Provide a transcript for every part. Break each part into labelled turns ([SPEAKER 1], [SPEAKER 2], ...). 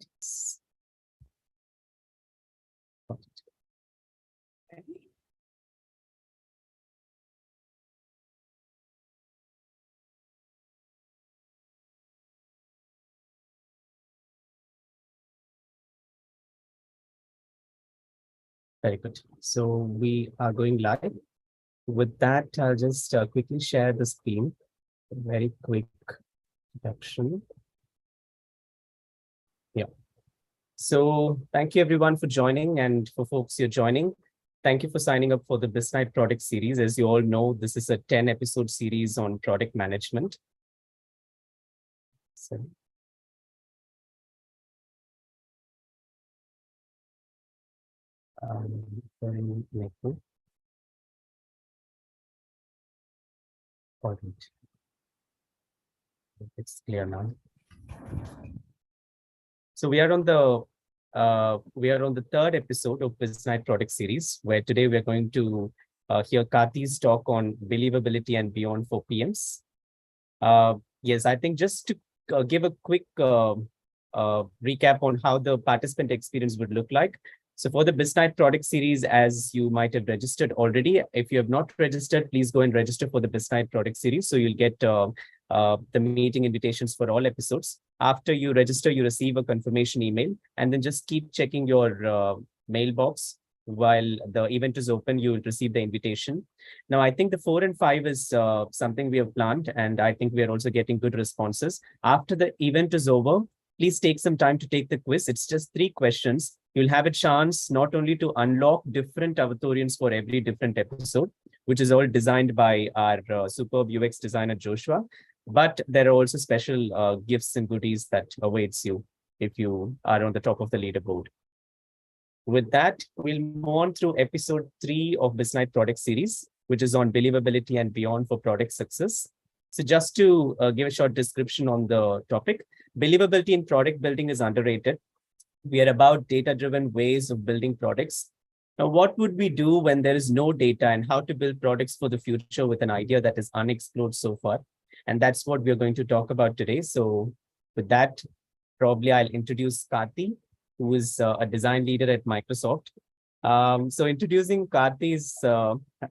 [SPEAKER 1] Activities. Okay. Very good. So we are going live. With that, I'll just quickly share the screen. Very quick introduction. Yeah. So thank you everyone for joining, and for folks you're joining, thank you for signing up for the BizKnight product series. As you all know, this is a 10-episode series on product management. So, it's clear now. So we are on the third episode of BizKnight product series, where today we're going to hear Karthi's talk on believability and beyond for PMs. Yes, I think just to give a quick recap on how the participant experience would look like. So for the BizKnight product series, as you might have registered already, if you have not registered, please go and register for the BizKnight product series. So you'll get the meeting invitations for all episodes. After you register, you receive a confirmation email, and then just keep checking your mailbox. While the event is open, you will receive the invitation. Now, I think the 4 and 5 is something we have planned, and I think we are also getting good responses. After the event is over, please take some time to take the quiz. It's just 3 questions. You'll have a chance not only to unlock different avatorians for every different episode, which is all designed by our superb UX designer, Joshua, but there are also special gifts and goodies that awaits you if you are on the top of the leaderboard. With that, we'll move on through episode 3 of BizKnight product series, which is on believability and beyond for product success. So just to give a short description on the topic, believability in product building is underrated. We are about data-driven ways of building products. Now, what would we do when there is no data, and how to build products for the future with an idea that is unexplored so far? And that's what we're going to talk about today. So with that, probably I'll introduce Karthi, who is a design leader at Microsoft. So introducing Karthi is,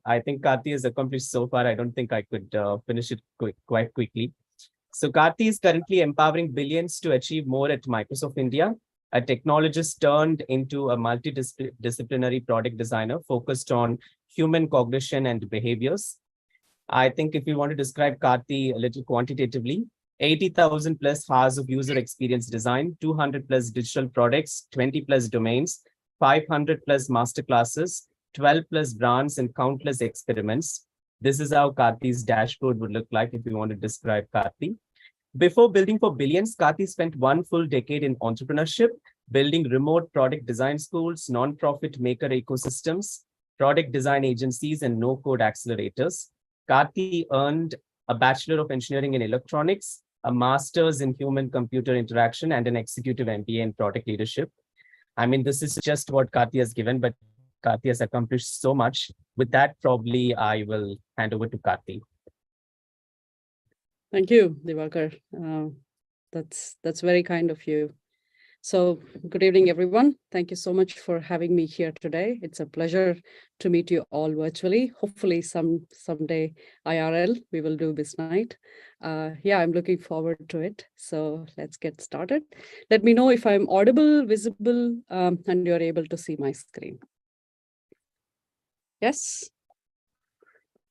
[SPEAKER 1] I think Karthi has accomplished so far. I don't think I could finish it quite quickly. So Karthi is currently empowering billions to achieve more at Microsoft India, a technologist turned into a multidisciplinary product designer focused on human cognition and behaviors. I think if you want to describe Karthi a little quantitatively, 80,000 plus hours of user experience design, 200 plus digital products, 20 plus domains, 500 plus masterclasses, 12 plus brands, and countless experiments. This is how Karthi's dashboard would look like if you want to describe Karthi. Before building for billions, Karthi spent 1 full decade in entrepreneurship, building remote product design schools, non-profit maker ecosystems, product design agencies, and no-code accelerators. Karthi earned a Bachelor of Engineering in Electronics, a Master's in Human-Computer Interaction, and an Executive MBA in Product Leadership. I mean, this is just what Karthi has given, but Karthi has accomplished so much. With that, probably I will hand over to Karthi.
[SPEAKER 2] Thank you, Divakar. That's very kind of you. So good evening, everyone. Thank you so much for having me here today. It's a pleasure to meet you all virtually. Hopefully someday IRL, we will do BizKnight. Yeah, I'm looking forward to it. So let's get started. Let me know if I'm audible, visible, and you're able to see my screen. Yes?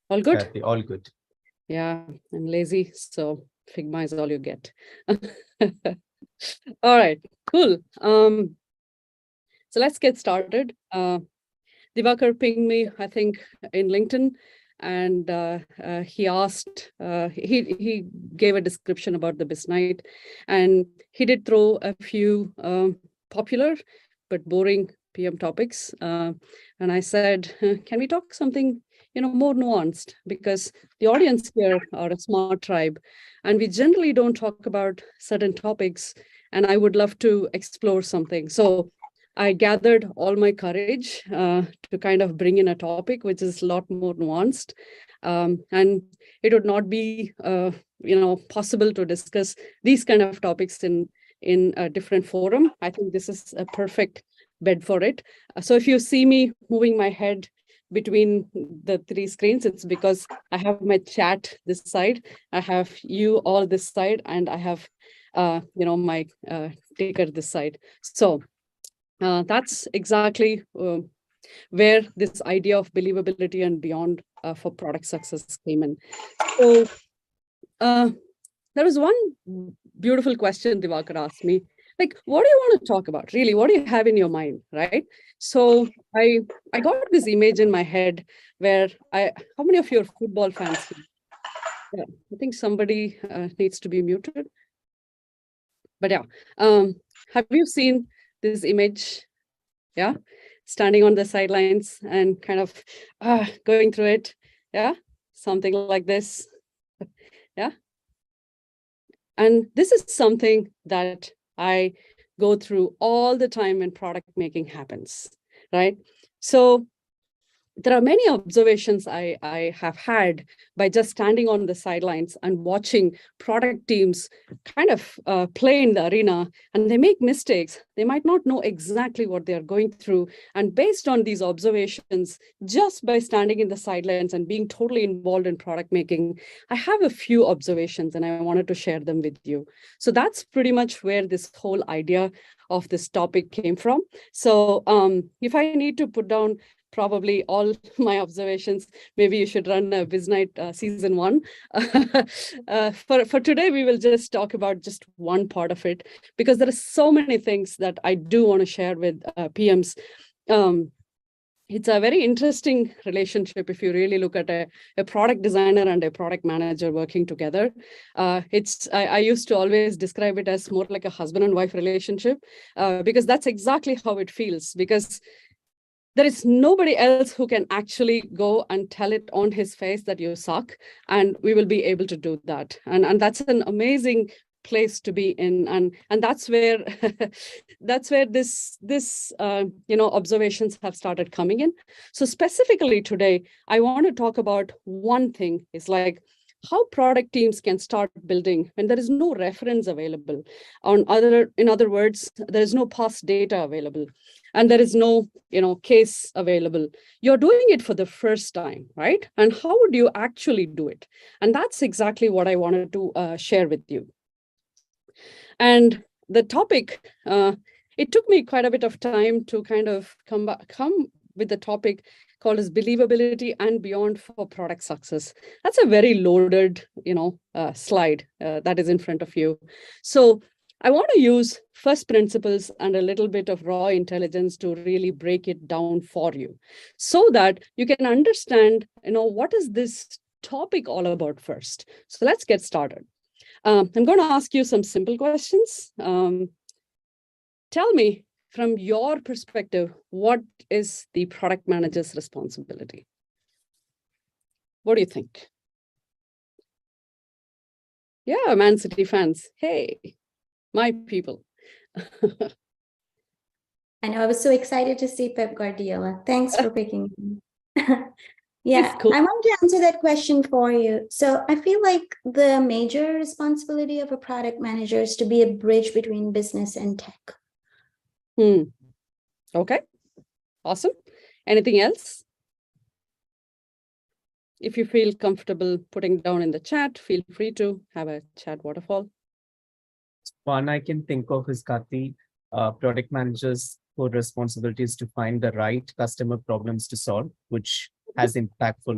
[SPEAKER 2] All good?
[SPEAKER 1] Karthi, all good.
[SPEAKER 2] Yeah, I'm lazy, so Figma is all you get. All right, cool. So let's get started. Divakar pinged me, I think, in LinkedIn, and he asked, he gave a description about the BizKnight, and he did throw a few popular but boring PM topics. And I said, can we talk something more nuanced, because the audience here are a smart tribe, and we generally don't talk about certain topics, and I would love to explore something. So I gathered all my courage to kind of bring in a topic which is a lot more nuanced, and it would not be possible to discuss these kind of topics in in a different forum, I think this is a perfect bed for it. So if you see me moving my head between the three screens, it's because I have my chat this side, I have you all this side, and I have my ticker this side. So that's exactly where this idea of believability and beyond for product success came in. So there was one beautiful question Divakar asked me, like, what do you want to talk about? Really, what do you have in your mind, right? So I got this image in my head where how many of you are football fans here? Yeah, I think somebody needs to be muted. But yeah, have you seen this image? Yeah, standing on the sidelines and kind of going through it. Yeah, something like this. Yeah. And this is something that I go through all the time when product making happens, right? So there are many observations I have had by just standing on the sidelines and watching product teams kind of play in the arena, and they make mistakes. They might not know exactly what they are going through. And based on these observations, just by standing in the sidelines and being totally involved in product making, I have a few observations and I wanted to share them with you. So that's pretty much where this whole idea of this topic came from. So if I need to put down probably all my observations, maybe you should run a BizKnight season 1. For today, we will just talk about just one part of it, because there are so many things that I do want to share with PMs. It's a very interesting relationship if you really look at a product designer and a product manager working together. I used to always describe it as more like a husband and wife relationship, because that's exactly how it feels, because there is nobody else who can actually go and tell it on his face that you suck, and we will be able to do that. And that's an amazing place to be in, and that's where that's where this observations have started coming in. So specifically today, I want to talk about one thing, is like how product teams can start building when there is no reference available. In other words, there is no past data available, and there is no case available. You're doing it for the first time, right? And how would you actually do it? And that's exactly what I wanted to share with you. And the topic, it took me quite a bit of time to kind of come with the topic called as believability and beyond for product success. That's a very loaded, slide that is in front of you. So I want to use first principles and a little bit of raw intelligence to really break it down for you, so that you can understand, what is this topic all about first. So let's get started. I'm going to ask you some simple questions. Tell me, from your perspective, what is the product manager's responsibility? What do you think? Yeah, Man City fans. Hey, my people.
[SPEAKER 3] I know, I was so excited to see Pep Guardiola. Thanks for picking me. Yeah,
[SPEAKER 2] Cool.
[SPEAKER 3] I wanted to answer that question for you. So I feel like the major responsibility of a product manager is to be a bridge between business and tech.
[SPEAKER 2] Okay, awesome. Anything else? If you feel comfortable putting down in the chat, feel free to have a chat waterfall.
[SPEAKER 1] One I can think of is, Karthi, product managers' core responsibility is to find the right customer problems to solve, which has an impact on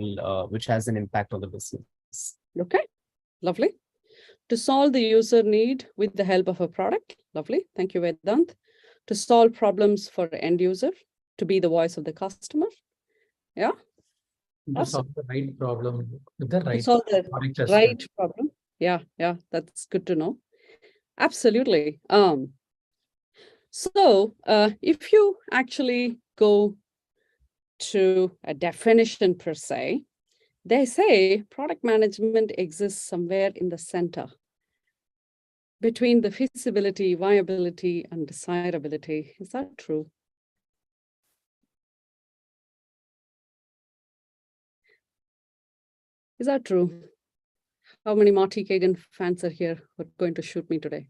[SPEAKER 1] the business.
[SPEAKER 2] Okay, lovely. To solve the user need with the help of a product. Lovely. Thank you, Vedant. To solve problems for end user, to be the voice of the customer. Yeah.
[SPEAKER 4] To solve the right problem with the right
[SPEAKER 2] solve the
[SPEAKER 4] product as
[SPEAKER 2] right problem. Yeah, that's good to know. Absolutely. So if you actually go to a definition per se, they say product management exists somewhere in the center between the feasibility, viability, and desirability. Is that true? Is that true? How many Marty Kagan fans are here who are going to shoot me today?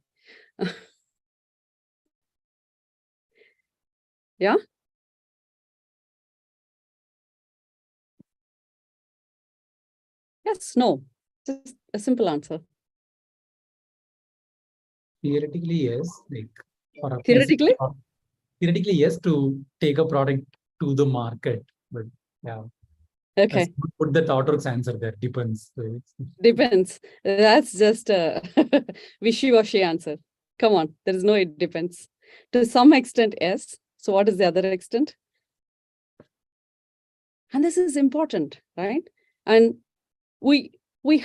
[SPEAKER 2] Yeah? Yes, no. Just a simple answer.
[SPEAKER 4] Theoretically, yes. Like for a
[SPEAKER 2] Theoretically?
[SPEAKER 4] theoretically, yes, to take a product to the market. But yeah,
[SPEAKER 2] Okay.
[SPEAKER 4] put the Tautruck's answer there. Depends. So
[SPEAKER 2] Depends. That's just a wishy-washy answer. Come on, there is no it depends. To some extent, yes. So what is the other extent? And this is important, right? And we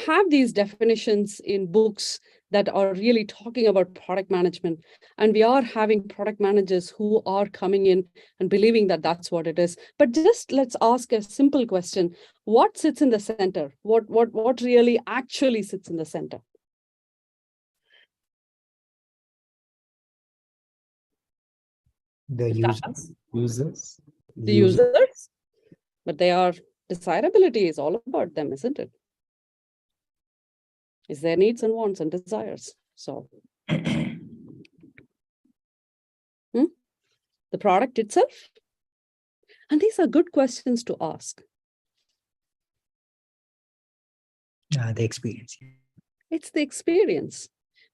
[SPEAKER 2] have these definitions in books that are really talking about product management. And we are having product managers who are coming in and believing that that's what it is. But just let's ask a simple question. What sits in the center? What really actually sits in the center?
[SPEAKER 5] The
[SPEAKER 1] Users.
[SPEAKER 2] The users, but desirability is all about them, isn't it? It's their needs and wants and desires. So the product itself. And these are good questions to ask.
[SPEAKER 5] the experience.
[SPEAKER 2] It's the experience,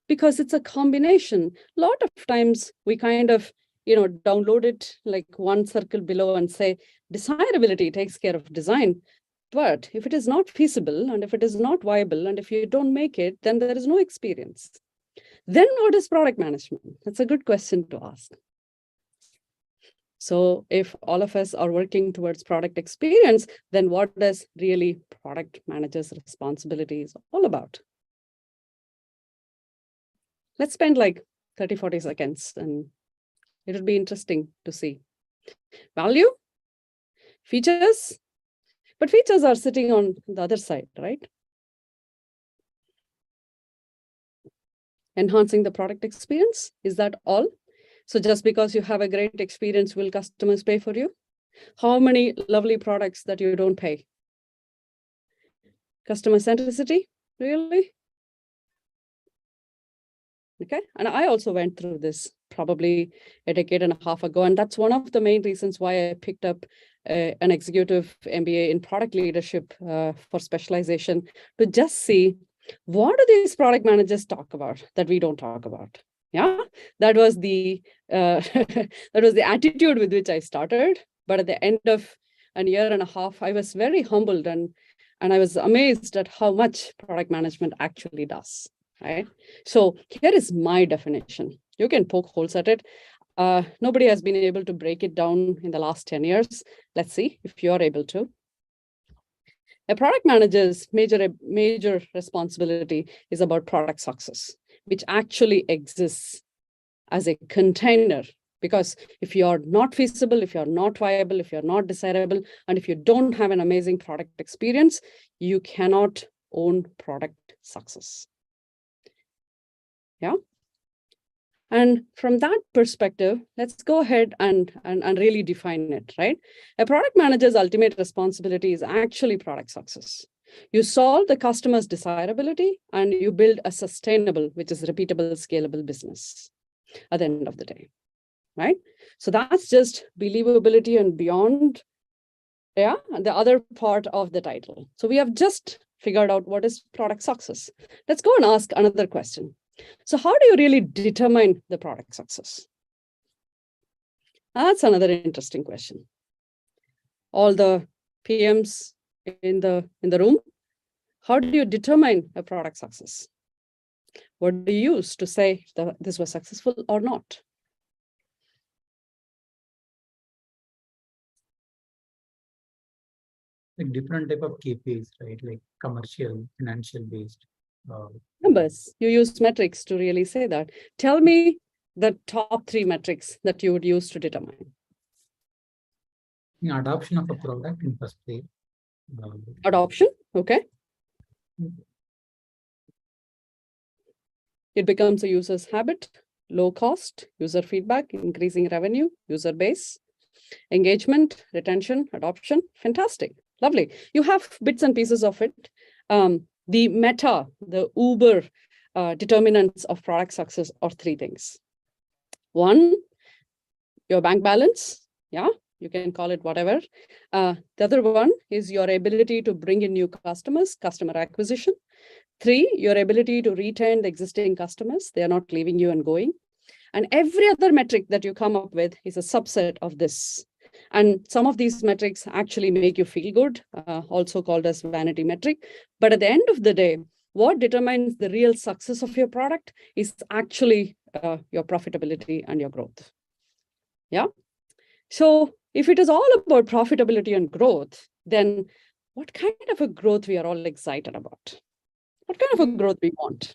[SPEAKER 2] because it's a combination. A lot of times we kind of, download it like one circle below and say, desirability takes care of design. But if it is not feasible and if it is not viable and if you don't make it, then there is no experience. Then what is product management? That's a good question to ask. So if all of us are working towards product experience, then what does really product manager's responsibilities all about? Let's spend like 30, 40 seconds and it would be interesting to see. Value, features, but features are sitting on the other side, right? Enhancing the product experience, is that all? So just because you have a great experience, will customers pay for you? How many lovely products that you don't pay? Customer centricity, really? Okay, and I also went through this probably a decade and a half ago, and that's one of the main reasons why I picked up an executive MBA in product leadership for specialization, to just see what do these product managers talk about that we don't talk about. Yeah, that was the attitude with which I started. But at the end of a year and a half, I was very humbled and I was amazed at how much product management actually does. Right. So here is my definition. You can poke holes at it. Nobody has been able to break it down in the last 10 years. Let's see if you're able to. A product manager's major responsibility is about product success, which actually exists as a container. Because if you're not feasible, if you're not viable, if you're not desirable, and if you don't have an amazing product experience, you cannot own product success. Yeah. And from that perspective, let's go ahead and really define it, right? A product manager's ultimate responsibility is actually product success. You solve the customer's desirability and you build a sustainable, which is repeatable, scalable business at the end of the day, right? So that's just believability and beyond. Yeah, and the other part of the title. So we have just figured out what is product success. Let's go and ask another question. So how do you really determine the product success? That's another interesting question. All the PMs in the room, how do you determine a product success? What do you use to say that this was successful or not?
[SPEAKER 4] like different type of KPIs, right? Like commercial, financial based.
[SPEAKER 2] Numbers. You use metrics to really say that. Tell me the top 3 metrics that you would use to determine.
[SPEAKER 4] Adoption of a product in first place.
[SPEAKER 2] Adoption, okay. It becomes a user's habit, low cost, user feedback, increasing revenue, user base, engagement, retention, adoption. Fantastic, lovely. You have bits and pieces of it. The meta, the Uber determinants of product success are 3 things. 1, your bank balance. Yeah, you can call it whatever. The other one is your ability to bring in new customers, customer acquisition. 3, your ability to retain the existing customers. They are not leaving you and going. And every other metric that you come up with is a subset of this. And some of these metrics actually make you feel good, also called as vanity metric. But at the end of the day, what determines the real success of your product is actually your profitability and your growth. Yeah. So if it is all about profitability and growth, then what kind of a growth we are all excited about? What kind of a growth we want?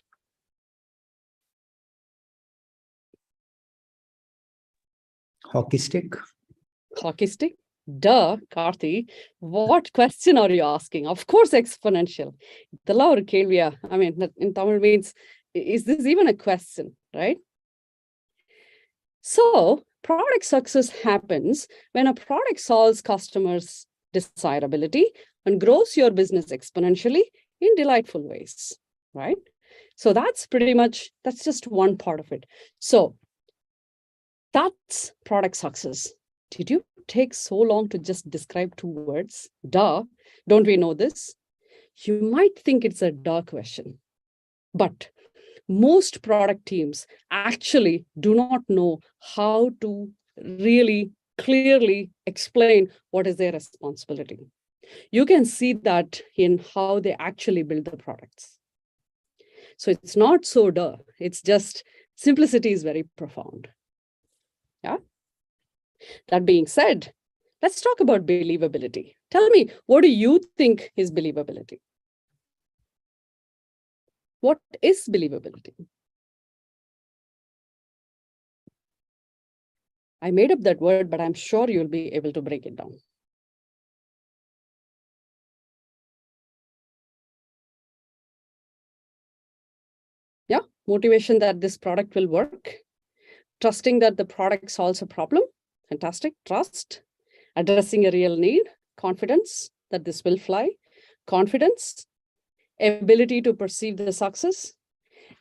[SPEAKER 5] Hockey stick.
[SPEAKER 2] Hockey stick? Duh, Karthi. What question are you asking? Of course, exponential. Idella oru kelviya. I mean, in Tamil means, is this even a question, right? So, product success happens when a product solves customers' desirability and grows your business exponentially in delightful ways, right? So that's pretty much, that's just one part of it. So that's product success. Did you take so long to just describe 2 words? Duh, don't we know this? You might think it's a duh question, but most product teams actually do not know how to really clearly explain what is their responsibility. You can see that in how they actually build the products. So it's not so duh, it's just simplicity is very profound. Yeah. That being said, let's talk about believability. Tell me, what do you think is believability? What is believability? I made up that word, but I'm sure you'll be able to break it down. Yeah, motivation that this product will work. Trusting that the product solves a problem. Fantastic. Trust. Addressing a real need. Confidence that this will fly. Confidence. Ability to perceive the success.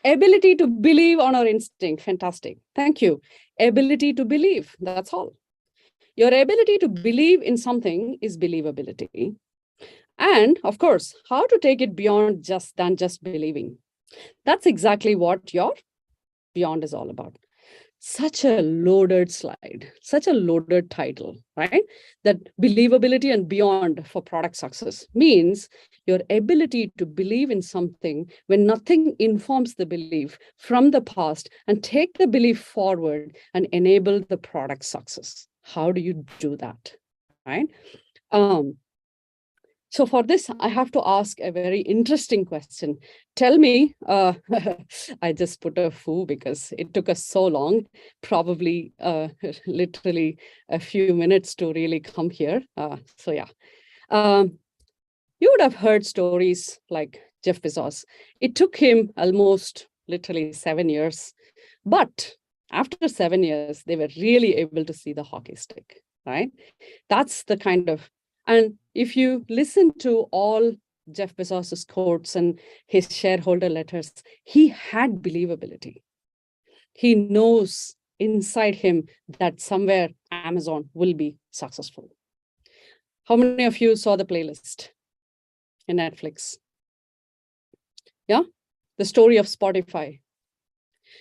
[SPEAKER 2] Ability to believe on our instinct. Fantastic. Thank you. Ability to believe. That's all. Your ability to believe in something is believability. And of course, how to take it beyond just believing. That's exactly what your beyond is all about. Such a loaded slide, such a loaded title, right? That believability and beyond for product success means your ability to believe in something when nothing informs the belief from the past and take the belief forward and enable the product success. How do you do that, right? So for this, I have to ask a very interesting question. Tell me, I just put a foo because it took us so long, probably literally a few minutes to really come here. So yeah, you would have heard stories like Jeff Bezos. It took him almost literally 7 years, but after 7 years, they were really able to see the hockey stick, right? That's the kind of, and if you listen to all Jeff Bezos's quotes and his shareholder letters, he had believability. He knows inside him that somewhere Amazon will be successful. How many of you saw the playlist in Netflix? Yeah, the story of Spotify.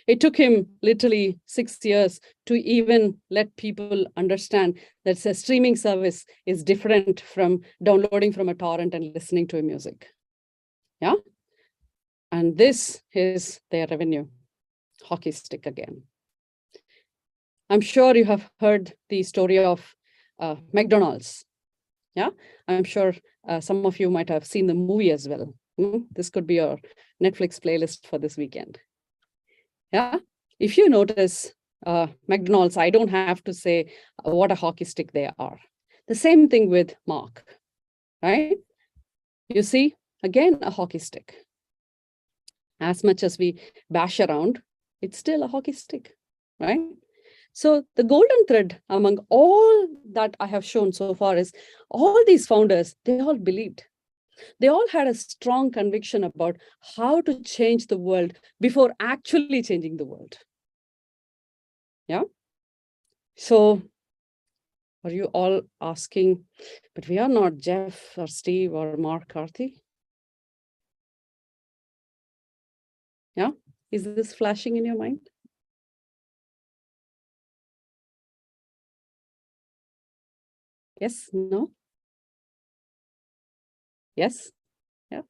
[SPEAKER 2] It took him literally 6 years to even let people understand that a streaming service is different from downloading from a torrent and listening to music. Yeah. And this is their revenue. Hockey stick again. I'm sure you have heard the story of McDonald's. Yeah. I'm sure some of you might have seen the movie as well. This could be your Netflix playlist for this weekend. Yeah, if you notice McDonald's, I don't have to say what a hockey stick they are. The same thing with Mark, right? You see, again, a hockey stick. As much as we bash around, it's still a hockey stick, right? So the golden thread among all that I have shown so far is all these founders, they all believed. They all had a strong conviction about how to change the world before actually changing the world. Yeah. So Are you all asking, but we are not Jeff or Steve or Mark Karthi? Yeah, is this flashing in your mind? Yes, no? Yes, yeah.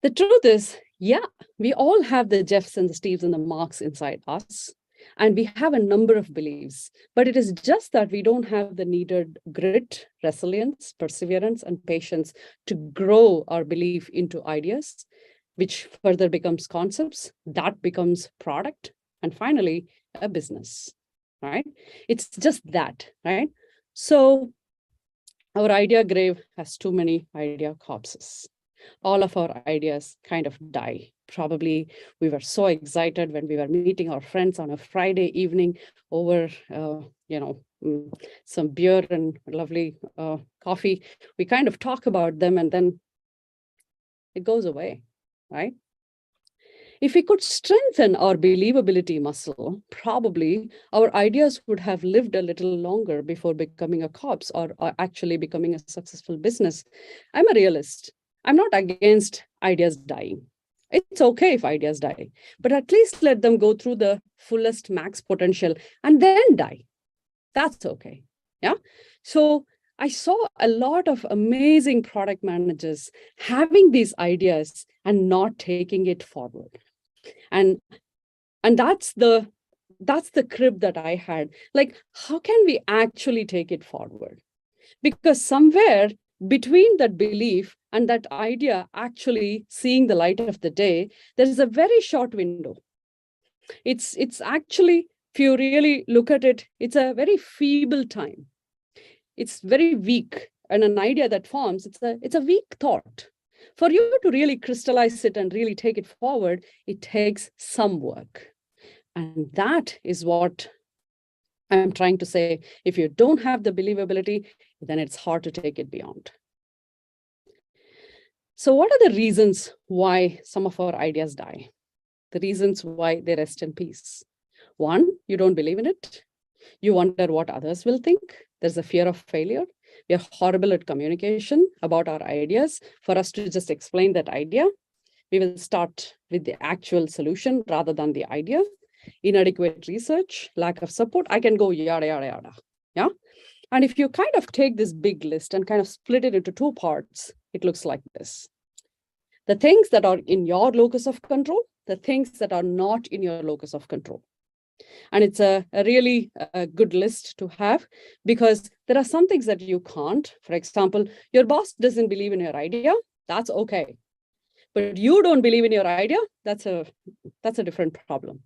[SPEAKER 2] The truth is, yeah, we all have the Jeffs and the Steves and the Marks inside us. And we have a number of beliefs, but it is just that we don't have the needed grit, resilience, perseverance, and patience to grow our belief into ideas, which further becomes concepts, that becomes product, and finally, a business, right? It's just that, right? So our idea grave has too many idea corpses. All of our ideas kind of die. Probably we were so excited when we were meeting our friends on a Friday evening over, some beer and lovely coffee. We kind of talk about them and then it goes away, right? If we could strengthen our believability muscle, probably our ideas would have lived a little longer before becoming a corpse or actually becoming a successful business. I'm a realist. I'm not against ideas dying. It's okay if ideas die, but at least let them go through the fullest max potential and then die. That's okay. Yeah. So I saw a lot of amazing product managers having these ideas and not taking it forward. And that's the crib that I had. Like, how can we actually take it forward? Because somewhere between that belief and that idea actually seeing the light of the day, there's a very short window. It's actually, if you really look at it, it's a very feeble time. It's very weak. And an idea that forms, it's a weak thought. For you to really crystallize it and really take it forward, it takes some work. And that is what I'm trying to say. If you don't have the believability, then it's hard to take it beyond. So what are the reasons why some of our ideas die? The reasons why they rest in peace. One, you don't believe in it. You wonder what others will think. There's a fear of failure. We are horrible at communication about our ideas. For us to just explain that idea, we will start with the actual solution rather than the idea. Inadequate research, lack of support. I can go yada, yada, yada. Yeah. And if you kind of take this big list and kind of split it into two parts, it looks like this. The things that are in your locus of control, the things that are not in your locus of control. And it's a really good list to have because there are some things that you can't. For example, your boss doesn't believe in your idea. That's okay. But you don't believe in your idea. That's a different problem.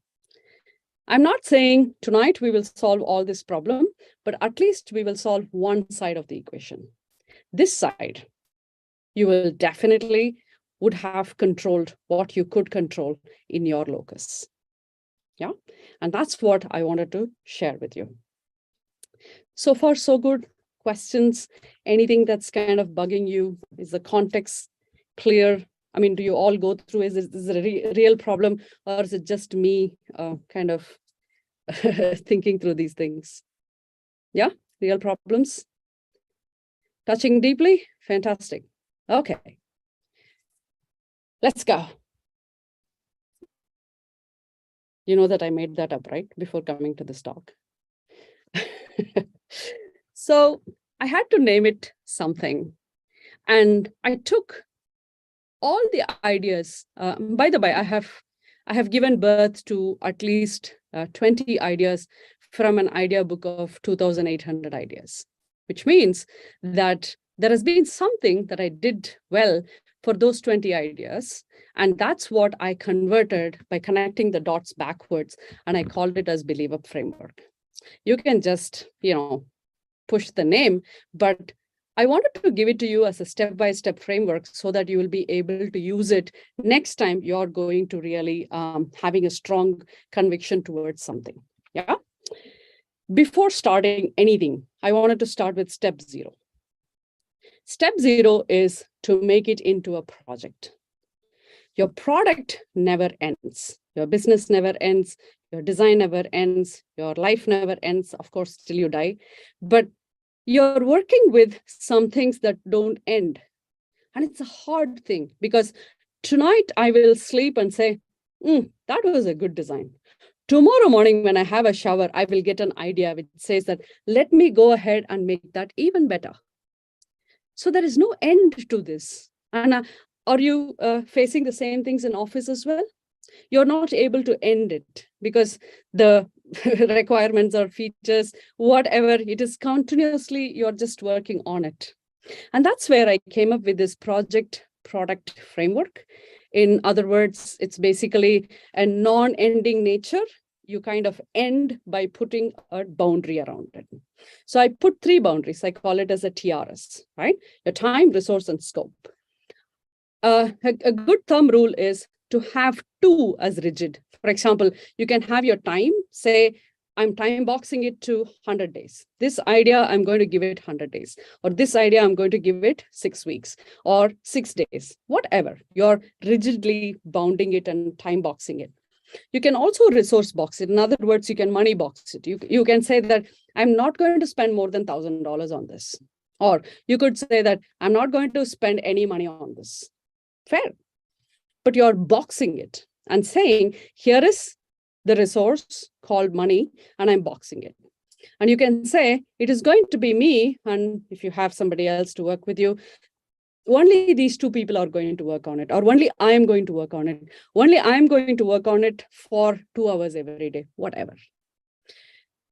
[SPEAKER 2] I'm not saying tonight we will solve all this problem, but at least we will solve one side of the equation. This side, you will definitely would have controlled what you could control in your locus. Yeah, and that's what I wanted to share with you. So far, so good. Questions? Anything that's kind of bugging you? Is the context clear? I mean, do you all go through, is it a real problem or is it just me kind of thinking through these things? Yeah, real problems? Touching deeply? Fantastic. Okay. Let's go. You know that I made that up, right? Before coming to this talk. So I had to name it something. And I took all the ideas. By the way, I have given birth to at least 20 ideas from an idea book of 2,800 ideas, which means that there has been something that I did well for those 20 ideas. And that's what I converted by connecting the dots backwards. And I called it as Believer Framework. You can just, push the name, but I wanted to give it to you as a step-by-step framework so that you will be able to use it next time you're going to really having a strong conviction towards something. Yeah. Before starting anything, I wanted to start with step 0. Step 0 is to make it into a project. Your product never ends. Your business never ends. Your design never ends. Your life never ends, of course, till you die. But you're working with some things that don't end. And it's a hard thing because tonight I will sleep and say, that was a good design. Tomorrow morning, when I have a shower, I will get an idea which says that, let me go ahead and make that even better. So there is no end to this. And are you facing the same things in office as well? You're not able to end it because the requirements or features, whatever, it is continuously, you're just working on it. And that's where I came up with this project product framework. In other words, it's basically a non-ending nature. You kind of end by putting a boundary around it. So I put 3 boundaries. I call it as a TRS, right? Your time, resource, and scope. A good thumb rule is to have 2 as rigid. For example, you can have your time, say, I'm time boxing it to 100 days. This idea, I'm going to give it 100 days. Or this idea, I'm going to give it 6 weeks or 6 days, whatever. You're rigidly bounding it and time boxing it. You can also resource box it. In other words, you can money box it. You can say that I'm not going to spend more than $1,000 on this. Or you could say that I'm not going to spend any money on this. Fair. But you're boxing it and saying, here is the resource called money, and I'm boxing it. And you can say, it is going to be me, and if you have somebody else to work with you, only these 2 people are going to work on it, or only I am going to work on it. Only I am going to work on it for 2 hours every day, whatever.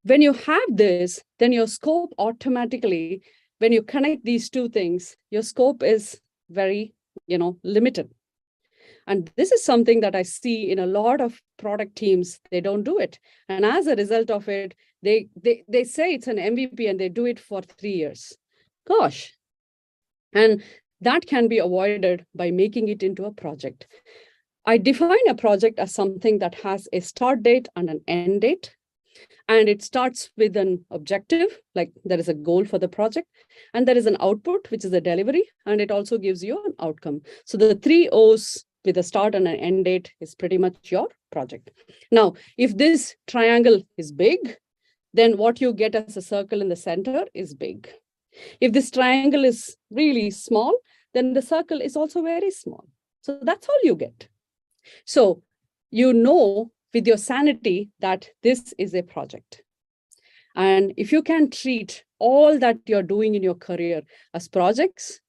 [SPEAKER 2] When you have this, then your scope automatically, when you connect these 2 things, your scope is very, limited. And this is something that I see in a lot of product teams. They don't do it. And as a result of it, they say it's an MVP and they do it for 3 years. Gosh. And that can be avoided by making it into a project. I define a project as something that has a start date and an end date. And it starts with an objective, like there is a goal for the project, and there is an output, which is a delivery, and it also gives you an outcome. So the 3 O's with a start and an end date is pretty much your project. Now, if this triangle is big, then what you get as a circle in the center is big. If this triangle is really small, then the circle is also very small. So that's all you get. So you know with your sanity that this is a project. And if you can treat all that you're doing in your career as projects,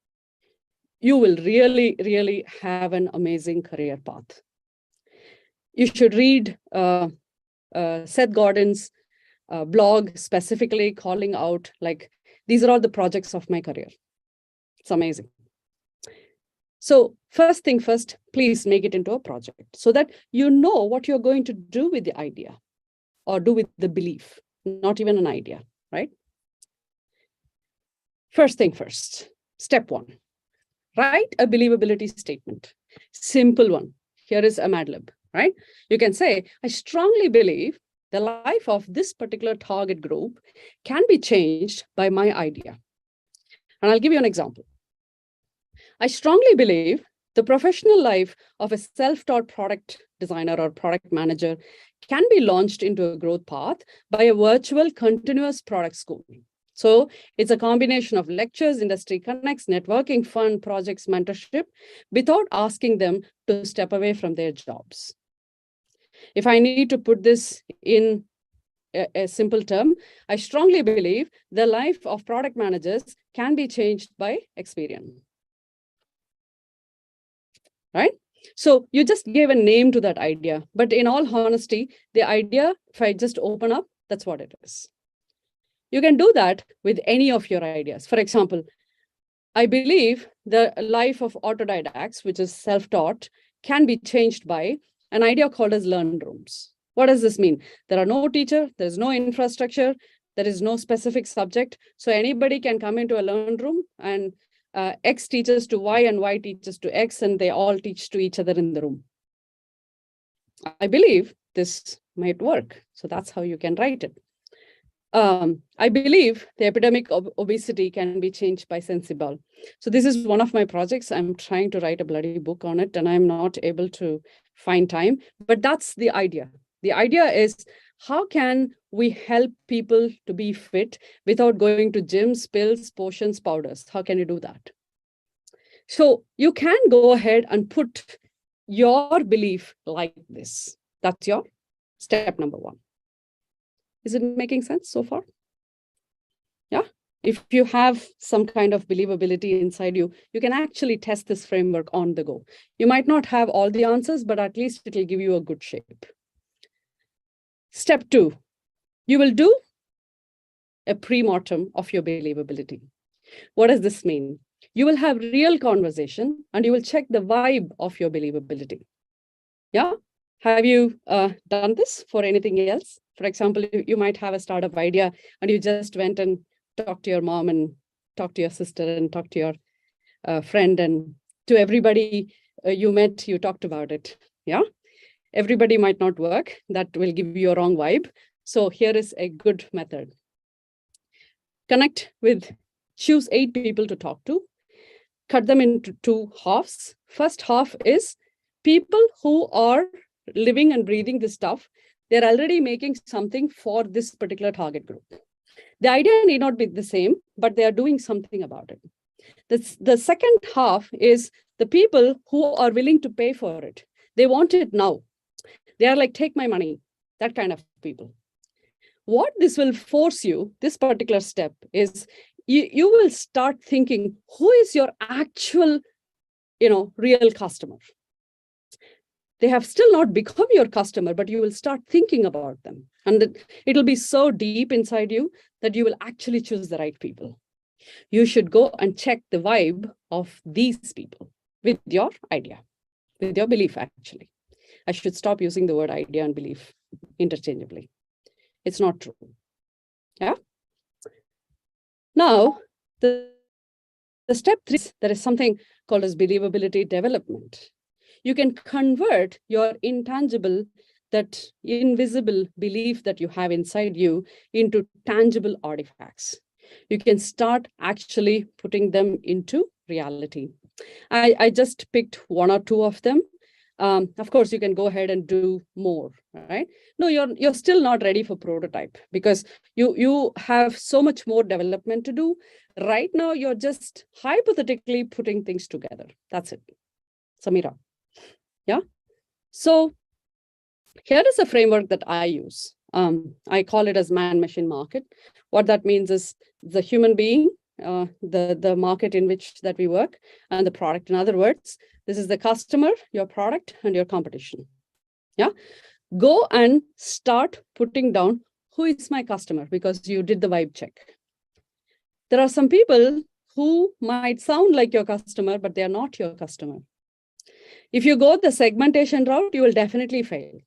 [SPEAKER 2] you will really, really have an amazing career path. You should read Seth Godin's blog, specifically calling out, like, these are all the projects of my career. It's amazing. So first thing first, please make it into a project so that you know what you're going to do with the idea or do with the belief, not even an idea, right? First thing first, step 1, write a believability statement. Simple one. Here is a Mad Lib, right? You can say, I strongly believe the life of this particular target group can be changed by my idea. And I'll give you an example. I strongly believe the professional life of a self-taught product designer or product manager can be launched into a growth path by a virtual continuous product school. So it's a combination of lectures, industry connects, networking, fun, projects, mentorship, without asking them to step away from their jobs. If I need to put this in a simple term, I strongly believe the life of product managers can be changed by experience. Right? So you just gave a name to that idea, but in all honesty, the idea, if I just open up, that's what it is. You can do that with any of your ideas. For example, I believe the life of autodidacts, which is self-taught, can be changed by an idea called as learn rooms. What does this mean? There are no teacher, there's no infrastructure, there is no specific subject. So anybody can come into a learn room and X teaches to Y and Y teaches to X, and they all teach to each other in the room. I believe this might work. So that's how you can write it. I believe the epidemic of obesity can be changed by Sensible. So this is one of my projects. I'm trying to write a bloody book on it, and I'm not able to find time, but that's the idea. The idea is, how can we help people to be fit without going to gyms, pills, potions, powders? How can you do that? So you can go ahead and put your belief like this. That's your step number 1. Is it making sense so far? Yeah. If you have some kind of believability inside you, you can actually test this framework on the go. You might not have all the answers, but at least it will give you a good shape. Step 2, you will do a pre-mortem of your believability. What does this mean? You will have real conversation and you will check the vibe of your believability. Yeah. Have you done this for anything else? For example, you might have a startup idea and you just went and talked to your mom and talked to your sister and talked to your friend, and to everybody you met, you talked about it. Yeah. Everybody might not work. That will give you a wrong vibe. So here is a good method. Choose 8 people to talk to. Cut them into 2 halves. First half is people who are living and breathing this stuff. They're already making something for this particular target group. The idea need not be the same, but they are doing something about it. The second half is the people who are willing to pay for it. They want it now. They are like, take my money, that kind of people. What this will force you, this particular step, is you will start thinking, who is your actual, real customer? They have still not become your customer, but you will start thinking about them. And it'll be so deep inside you that you will actually choose the right people. You should go and check the vibe of these people with your idea, with your belief, actually. I should stop using the word idea and belief interchangeably. It's not true. Yeah. Now, the step 3, there is something called as believability development. You can convert your intangible, that invisible belief that you have inside you into tangible artifacts. You can start actually putting them into reality. I just picked 1 or 2 of them. Of course, you can go ahead and do more, right? No, you're still not ready for prototype because you have so much more development to do. Right now, you're just hypothetically putting things together. That's it. Samira. Yeah. So here is a framework that I use. I call it as man-machine market. What that means is the human being, the market in which that we work, and the product. In other words, this is the customer, your product, and your competition. Yeah. Go and start putting down, who is my customer, because you did the vibe check. There are some people who might sound like your customer, but they are not your customer. If you go the segmentation route, you will definitely fail.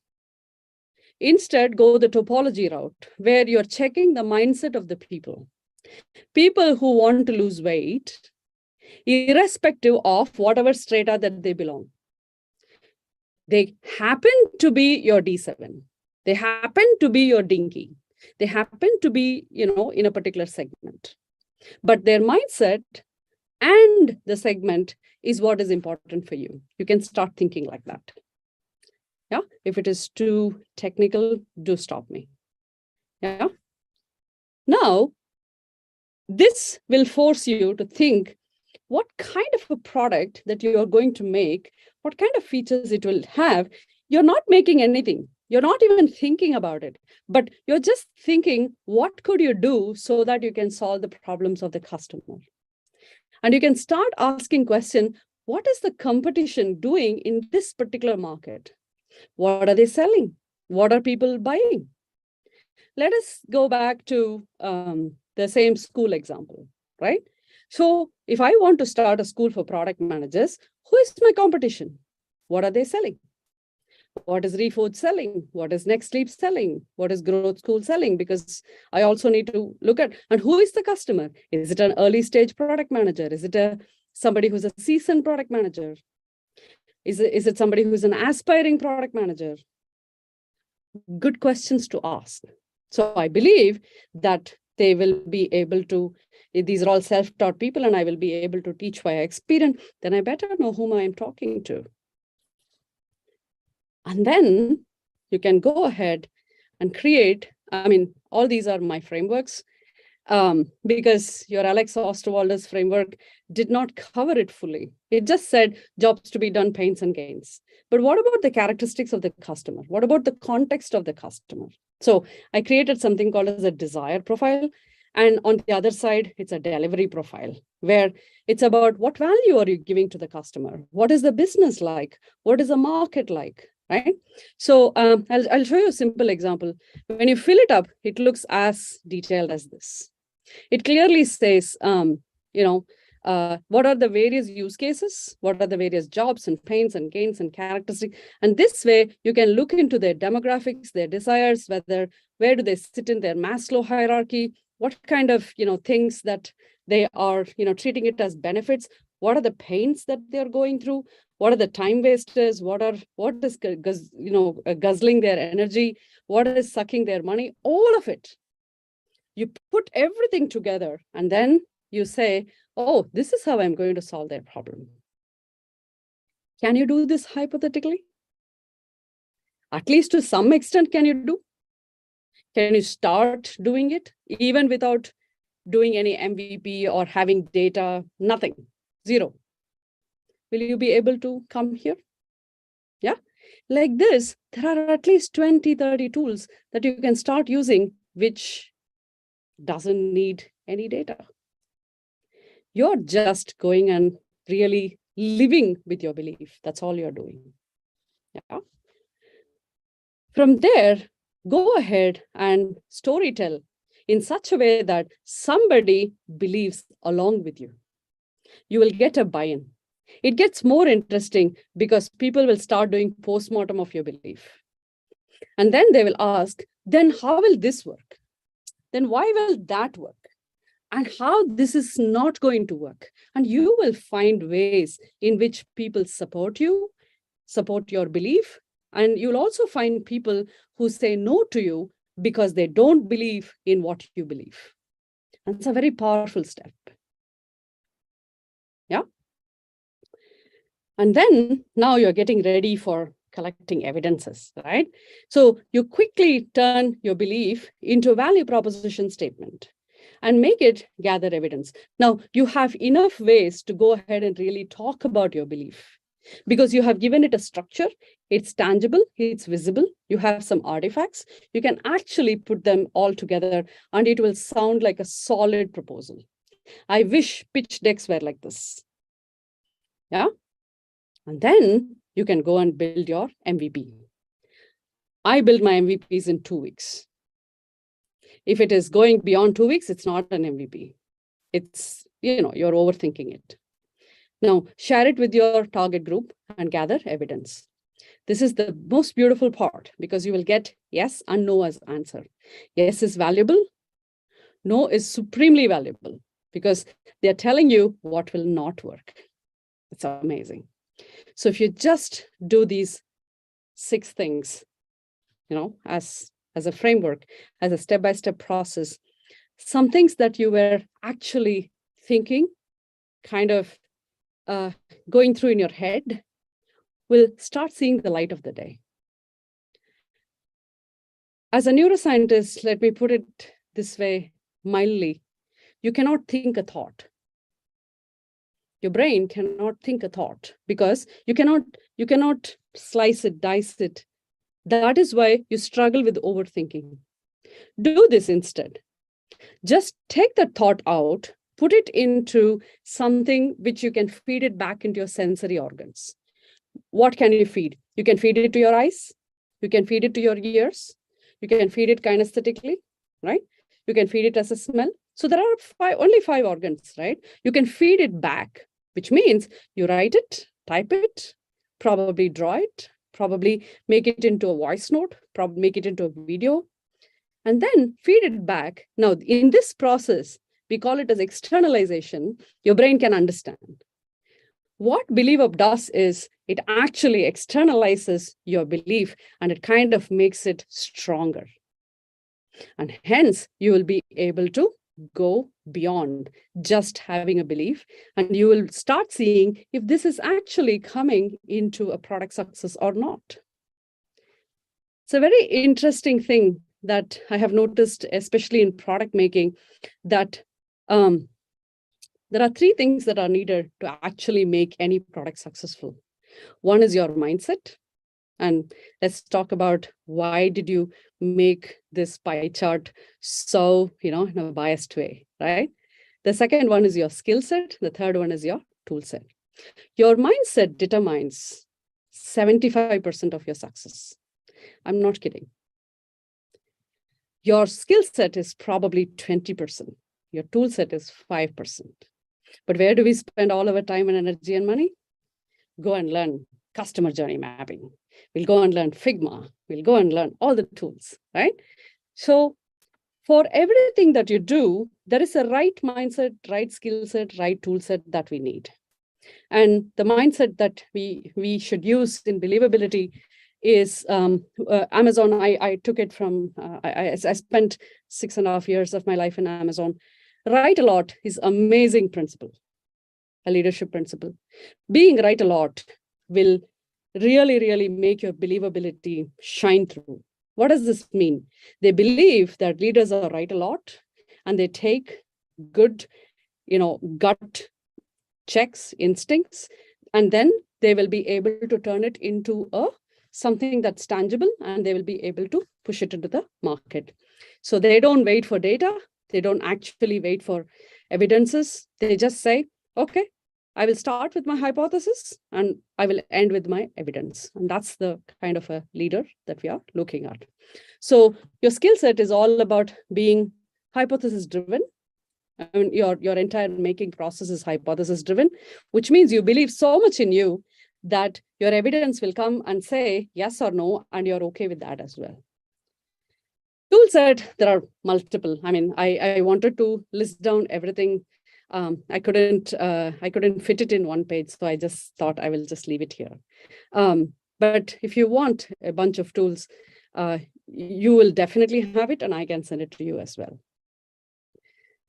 [SPEAKER 2] Instead, go the topology route, where you're checking the mindset of the people. People who want to lose weight, irrespective of whatever strata that they belong. They happen to be your D7. They happen to be your dinky. They happen to be, in a particular segment. But their mindset and the segment is what is important for you. You can start thinking like that. Yeah. If it is too technical, do stop me. Yeah. Now, this will force you to think what kind of a product that you are going to make, what kind of features it will have. You're not making anything. You're not even thinking about it, but you're just thinking, what could you do so that you can solve the problems of the customer? And you can start asking questions, what is the competition doing in this particular market? What are they selling? What are people buying? Let us go back to the same school example, right? So if I want to start a school for product managers, who is my competition? What are they selling? What is Reforge selling? What is Next Sleep selling? What is Growth School selling? Because I also need to look at, and who is the customer? Is it an early stage product manager? Is it somebody who's a seasoned product manager? Is it somebody who's an aspiring product manager? Good questions to ask. So I believe that they will be able to, if these are all self-taught people and I will be able to teach via experience, then I better know whom I am talking to. And then you can go ahead and create, all these are my frameworks, because your Alex Osterwalder's framework did not cover it fully. It just said jobs to be done, pains and gains. But what about the characteristics of the customer? What about the context of the customer? So I created something called as a desire profile. And on the other side, it's a delivery profile, where it's about what value are you giving to the customer? What is the business like? What is the market like? Right? So I'll show you a simple example. When you fill it up, it looks as detailed as this. It clearly says, what are the various use cases? What are the various jobs and pains and gains and characteristics? And this way, you can look into their demographics, their desires, where do they sit in their Maslow hierarchy? What kind of things that they are treating it as benefits? What are the pains that they're going through? What are the time wasters? What is guzzling their energy? What is sucking their money? All of it. You put everything together and then you say, oh, this is how I'm going to solve their problem. Can you do this hypothetically? At least to some extent, can you do? Can you start doing it even without doing any MVP or having data? Nothing, zero. Will you be able to come here? Yeah, like this, there are at least 20, 30 tools that you can start using, which doesn't need any data. You're just going and really living with your belief. That's all you're doing. Yeah. From there, go ahead and storytell in such a way that somebody believes along with you. You will get a buy-in. It gets more interesting because people will start doing postmortem of your belief. And then they will ask, then how will this work? Then why will that work? And how this is not going to work? And you will find ways in which people support you, support your belief. And you'll also find people who say no to you because they don't believe in what you believe. And it's a very powerful step. Yeah. And then now you're getting ready for collecting evidences, right? So you quickly turn your belief into a value proposition statement and make it gather evidence. Now you have enough ways to go ahead and really talk about your belief because you have given it a structure. It's tangible, it's visible. You have some artifacts. You can actually put them all together and it will sound like a solid proposal. I wish pitch decks were like this. Yeah. And then you can go and build your MVP. I build my MVPs in 2 weeks. If it is going beyond 2 weeks, it's not an MVP. It's, you're overthinking it. Now, share it with your target group and gather evidence. This is the most beautiful part because you will get yes and no as answer. Yes is valuable. No is supremely valuable because they're telling you what will not work. It's amazing. So if you just do these 6 things, as a framework, as a step-by-step process, some things that you were actually thinking, kind of going through in your head, will start seeing the light of the day. As a neuroscientist, let me put it this way mildly, you cannot think a thought. Your brain cannot think a thought because you cannot slice it, dice it. That is why you struggle with overthinking. Do this instead. Just take the thought out, put it into something which you can feed it back into your sensory organs. What can you feed? You can feed it to your eyes. You can feed it to your ears. You can feed it kinesthetically, right? You can feed it as a smell. So there are only 5 organs, right? You can feed it back, which means you write it, type it, probably draw it, probably make it into a voice note, probably make it into a video, and then feed it back. Now, in this process, we call it as externalization. Your brain can understand. What BelieveUp does is it actually externalizes your belief and it kind of makes it stronger. And hence, you will be able to go beyond just having a belief, and you will start seeing if this is actually coming into a product success or not. It's a very interesting thing that I have noticed, especially in product making, that there are three things that are needed to actually make any product successful. One is your mindset. And let's talk about why did you make this pie chart so, in a biased way, right? The second one is your skill set. The third one is your tool set. Your mindset determines 75% of your success. I'm not kidding. Your skill set is probably 20%. Your tool set is 5%. But where do we spend all our time and energy and money? Go and learn customer journey mapping. We'll go and learn Figma. We'll go and learn all the tools, right? So for everything that you do, there is a right mindset, right skill set, right tool set that we need. And the mindset that we should use in believability is Amazon. I took it from, I spent 6.5 years of my life in Amazon. Write a lot is amazing principle, a leadership principle. Being right a lot will really, really make your believability shine through. What does this mean? They believe that leaders are right a lot and they take good, gut checks, instincts, and then they will be able to turn it into something that's tangible and they will be able to push it into the market. So they don't wait for data. They don't actually wait for evidences. They just say, okay, I will start with my hypothesis and I will end with my evidence. And that's the kind of a leader that we are looking at. So your skill set is all about being hypothesis driven. I mean, your entire making process is hypothesis driven, which means you believe so much in you that your evidence will come and say yes or no, and you're okay with that as well. Tool set, there are multiple. I mean, I wanted to list down everything. I couldn't fit it in one page, so I just thought I will just leave it here. But if you want a bunch of tools, you will definitely have it, and I can send it to you as well.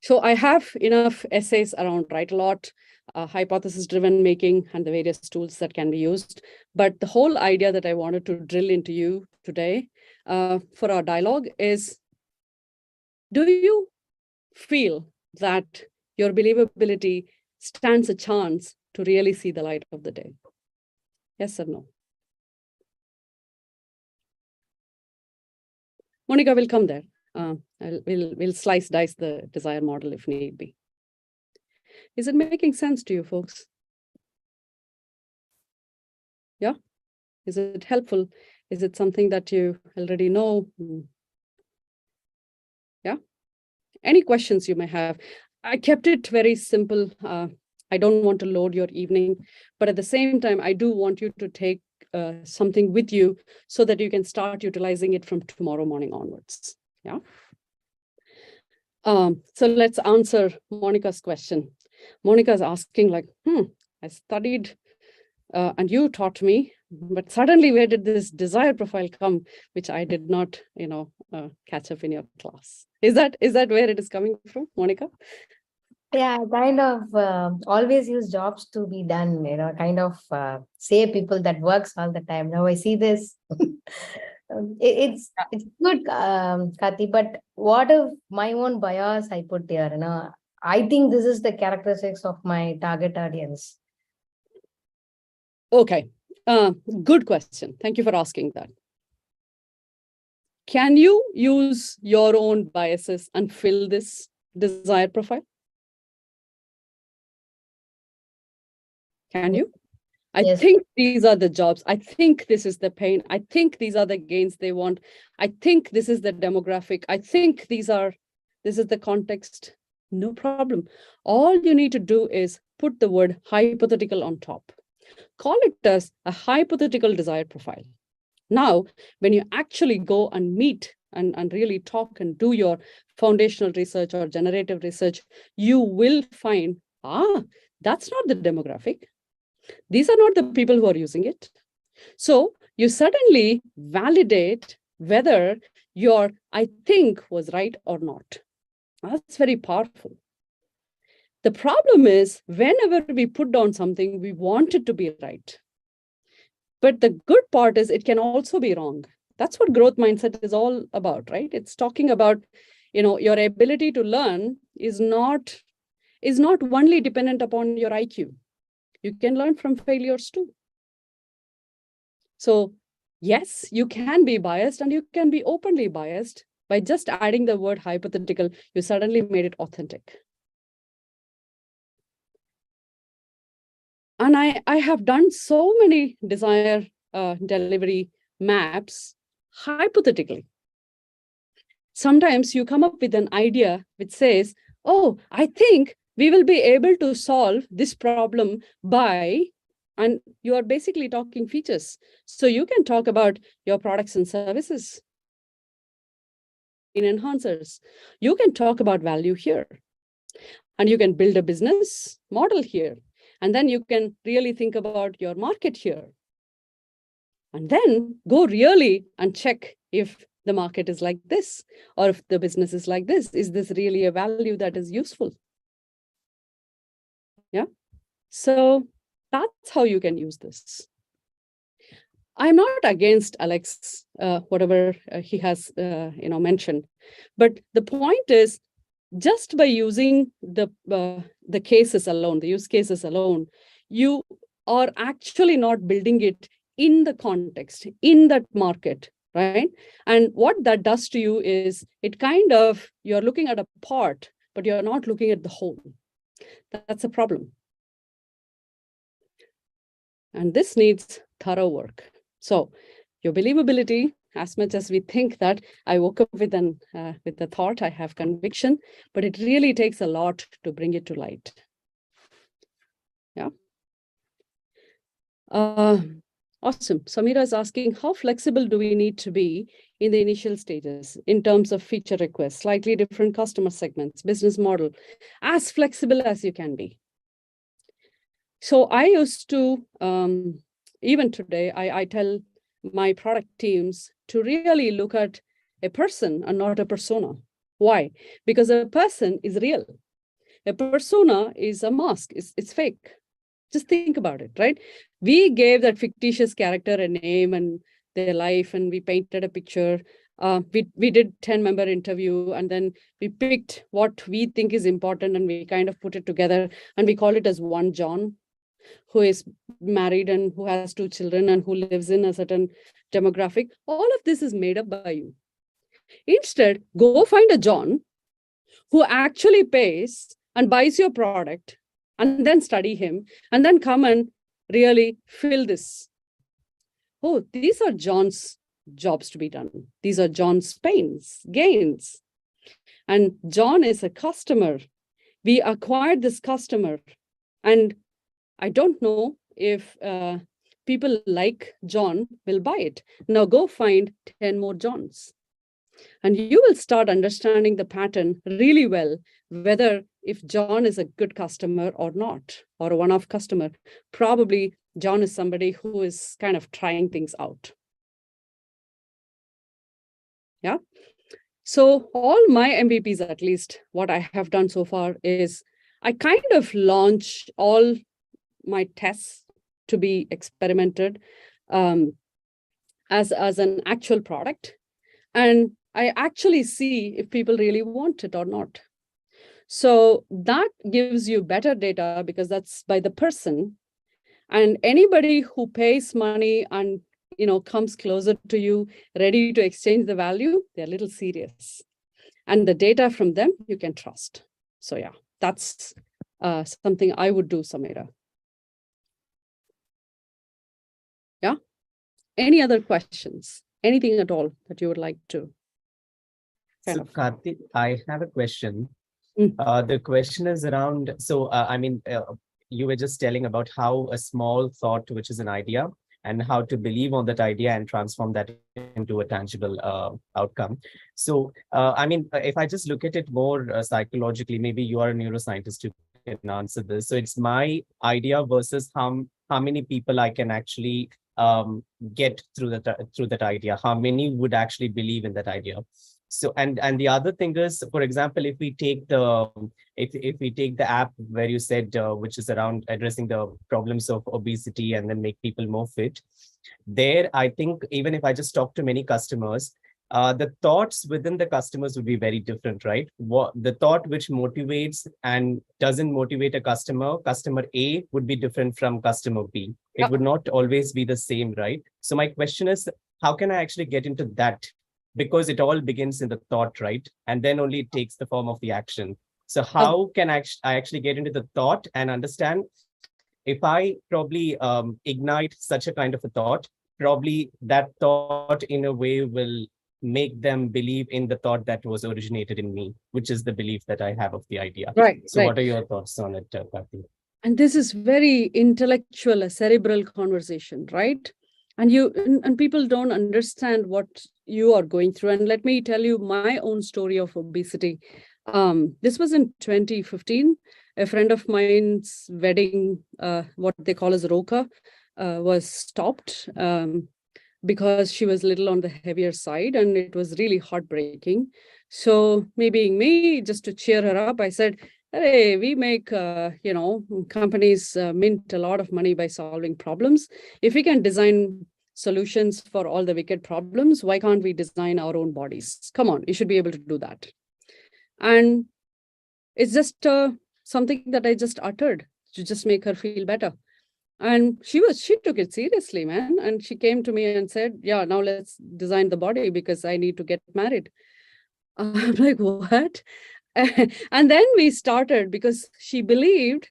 [SPEAKER 2] So I have enough essays around write a lot, hypothesis-driven making, and the various tools that can be used. But the whole idea that I wanted to drill into you today for our dialogue is, do you feel that your believability stands a chance to really see the light of the day? Yes or no? Monica will come there. We'll slice, dice the desire model if need be. Is it making sense to you folks? Yeah? Is it helpful? Is it something that you already know? Yeah? Any questions you may have? I kept it very simple. I don't want to load your evening, but at the same time, I do want you to take something with you so that you can start utilizing it from tomorrow morning onwards. Yeah. So let's answer Monica's question. Monica's asking like, I studied and you taught me, but suddenly where did this desire profile come, which I did not, catch up in your class? Is that where it is coming from, Monica?
[SPEAKER 6] Yeah, kind of always use jobs to be done, kind of say people that works all the time. Now I see this. It's good, Karthi, but what if my own bias I put here? I think this is the characteristics of my target audience.
[SPEAKER 2] Okay, good question. Thank you for asking that. Can you use your own biases and fill this desire profile? Can you? I think these are the jobs. I think this is the pain. I think these are the gains they want. I think this is the demographic. I think this is the context. No problem. All you need to do is put the word hypothetical on top. Call it as a hypothetical desire profile. Now, when you actually go and meet and really talk and do your foundational research or generative research, you will find, that's not the demographic. These are not the people who are using it. So you suddenly validate whether your I think was right or not. That's very powerful. The problem is whenever we put down something, we want it to be right. But the good part is it can also be wrong. That's what growth mindset is all about, right? It's talking about, your ability to learn is not only dependent upon your IQ. You can learn from failures too. So yes, you can be biased and you can be openly biased. By just adding the word hypothetical, you suddenly made it authentic. And I have done so many desire delivery maps hypothetically. Sometimes you come up with an idea which says, oh, I think we will be able to solve this problem by, and you are basically talking features. So you can talk about your products and services in enhancers. You can talk about value here. And you can build a business model here. And then you can really think about your market here. And then go really and check if the market is like this, or if the business is like this. Is this really a value that is useful? Yeah. So that's how you can use this. I'm not against Alex, whatever he has mentioned. But the point is, just by using the cases alone, the use cases alone, you are actually not building it in the context, in that market, right? And what that does to you is you're looking at a part, but you're not looking at the whole. That's a problem. And this needs thorough work. So your believability, as much as we think that I woke up with the thought, I have conviction, but it really takes a lot to bring it to light. Yeah. Awesome. Samira is asking, how flexible do we need to be in the initial stages in terms of feature requests, slightly different customer segments, business model, as flexible as you can be? So I used to, even today, I tell my product teams to really look at a person and not a persona. Why? Because a person is real. A persona is a mask, it's fake. Just think about it, right? We gave that fictitious character a name and their life, and we painted a picture. We did 10-member interview, and then we picked what we think is important, and we kind of put it together, and we call it as one John, who is married and who has 2 children and who lives in a certain demographic. All of this is made up by you. Instead, go find a John who actually pays and buys your product, and then study him, and then come and really fill this. Oh, these are John's jobs to be done. These are John's gains. And John is a customer. We acquired this customer, and I don't know if people like John will buy it. Now go find 10 more Johns. And you will start understanding the pattern really well, whether if John is a good customer or not, or a one-off customer. Probably John is somebody who is kind of trying things out. Yeah. So all my MVPs, at least what I have done so far, is I kind of launch all my tests to be experimented as an actual product. And I actually see if people really want it or not. So that gives you better data, because that's by the person. And anybody who pays money and comes closer to you, ready to exchange the value, they're a little serious. And the data from them you can trust. So yeah, that's something I would do, Samira. Yeah. Any other questions? Anything at all that you would like to?
[SPEAKER 1] So, Karthi, I have a question.
[SPEAKER 2] Mm.
[SPEAKER 1] The question is around, you were just telling about how a small thought, which is an idea, and how to believe on that idea and transform that into a tangible outcome. So, if I just look at it more psychologically, maybe you are a neuroscientist, you can answer this. So it's my idea versus how many people I can actually get through that idea. How many would actually believe in that idea? So and the other thing is, for example, if we take the app where you said which is around addressing the problems of obesity and then make people more fit. There, I think even if I just talk to many customers, the thoughts within the customers would be very different, right? What the thought which motivates and doesn't motivate a customer A would be different from customer B. It
[SPEAKER 2] Yep.
[SPEAKER 1] would not always be the same, right? So my question is, how can I actually get into that? Because it all begins in the thought, right? And then only it takes the form of the action. So how can I actually get into the thought and understand if I probably ignite such a kind of a thought, probably that thought in a way will make them believe in the thought that was originated in me, which is the belief that I have of the idea.
[SPEAKER 2] Right.
[SPEAKER 1] So
[SPEAKER 2] right.
[SPEAKER 1] what are your thoughts on it, Karthi?
[SPEAKER 2] And this is very intellectual, a cerebral conversation, right? And people don't understand what you are going through. And let me tell you my own story of obesity. This was in 2015. A friend of mine's wedding, what they call as roka, was stopped because she was a little on the heavier side, and it was really heartbreaking. So me being me, just to cheer her up, I said, hey, we make, companies mint a lot of money by solving problems. If we can design solutions for all the wicked problems, why can't we design our own bodies? Come on, you should be able to do that. And it's just something that I just uttered to just make her feel better. And she took it seriously, man. And she came to me and said, yeah, now let's design the body because I need to get married. I'm like, what? And then we started because she believed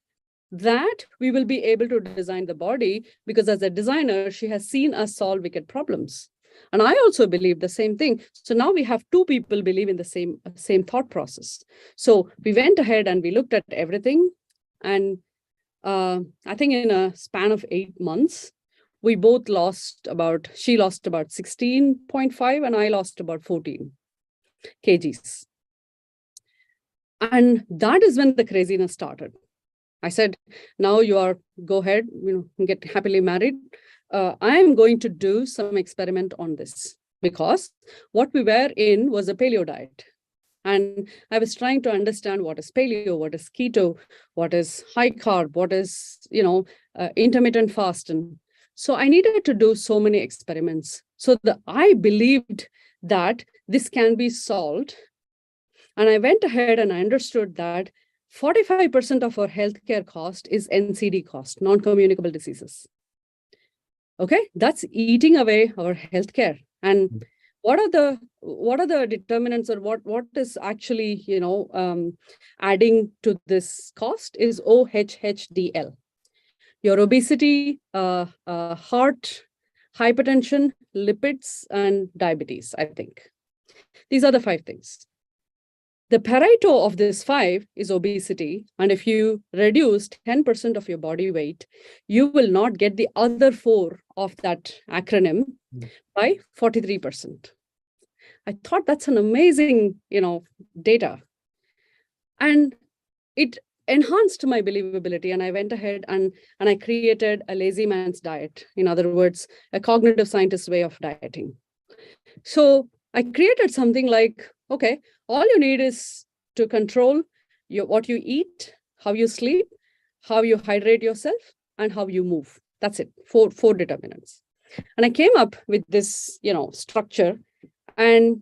[SPEAKER 2] that we will be able to design the body because as a designer, she has seen us solve wicked problems. And I also believe the same thing. So now we have two people believe in the same thought process. So we went ahead and we looked at everything. And I think in a span of 8 months, we both she lost about 16.5 and I lost about 14 kgs. And that is when the craziness started. I said, now go ahead, get happily married. I am going to do some experiment on this because what we were in was a paleo diet. And I was trying to understand what is paleo, what is keto, what is high carb, what is, intermittent fasting. So I needed to do so many experiments. So I believed that this can be solved. And I went ahead and I understood that 45% of our healthcare cost is NCD cost, non-communicable diseases. Okay, that's eating away our healthcare. And what are the determinants, or what is actually adding to this cost is OHHDL. Your obesity, heart, hypertension, lipids, and diabetes, I think. These are the 5 things. The Pareto of this 5 is obesity. And if you reduce 10% of your body weight, you will not get the other 4 of that acronym by 43%. I thought that's an amazing, data. And it enhanced my believability. And I went ahead and I created a lazy man's diet. In other words, a cognitive scientist way of dieting. So I created something like, okay, all you need is to control what you eat, how you sleep, how you hydrate yourself, and how you move. That's it, 4 determinants. And I came up with this, structure. And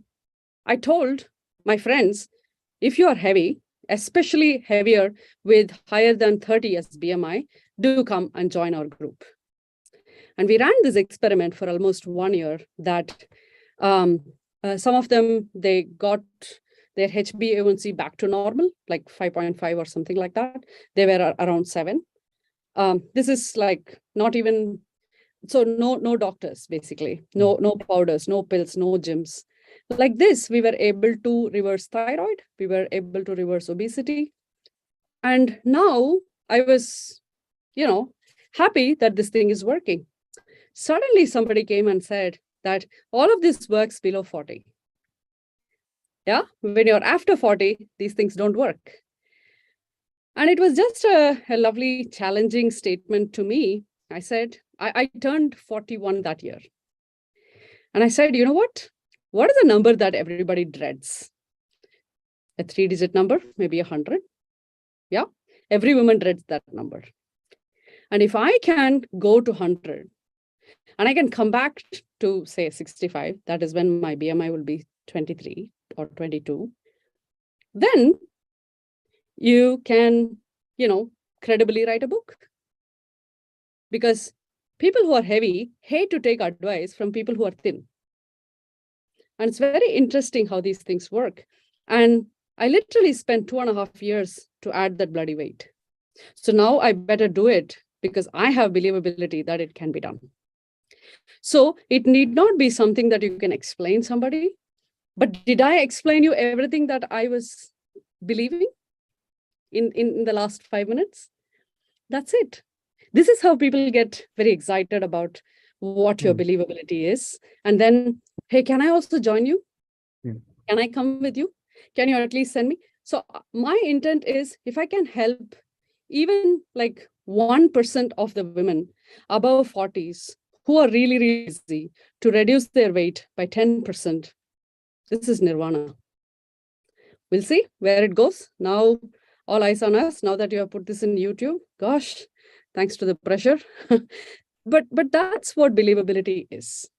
[SPEAKER 2] I told my friends, if you are heavy, especially heavier with higher than 30 as BMI, do come and join our group. And we ran this experiment for almost 1 year that some of them, they got their HbA1c back to normal, like 5.5 or something like that. They were around 7. This is like not even, so no doctors, basically, no powders, no pills, no gyms. Like this, we were able to reverse thyroid. We were able to reverse obesity. And now I was, happy that this thing is working. Suddenly somebody came and said that all of this works below 40. Yeah, when you're after 40, these things don't work. And it was just a lovely, challenging statement to me. I said, I turned 41 that year. And I said, you know what? What is the number that everybody dreads? A 3-digit number, maybe 100. Yeah, every woman dreads that number. And if I can go to 100, and I can come back to say 65, that is when my BMI will be 23 or 22, then you can, credibly write a book. Because people who are heavy hate to take advice from people who are thin. And it's very interesting how these things work. And I literally spent 2.5 years to add that bloody weight. So now I better do it because I have believability that it can be done. So it need not be something that you can explain somebody. But did I explain you everything that I was believing in the last 5 minutes? That's it. This is how people get very excited about what your believability is. And then, hey, can I also join you? Can I come with you? Can you at least send me? So my intent is if I can help even like 1% of the women above 40s who are really, really busy to reduce their weight by 10%, this is nirvana. We'll see where it goes. Now, all eyes on us. Now that you have put this in YouTube, gosh, thanks to the pressure. but that's what believability is.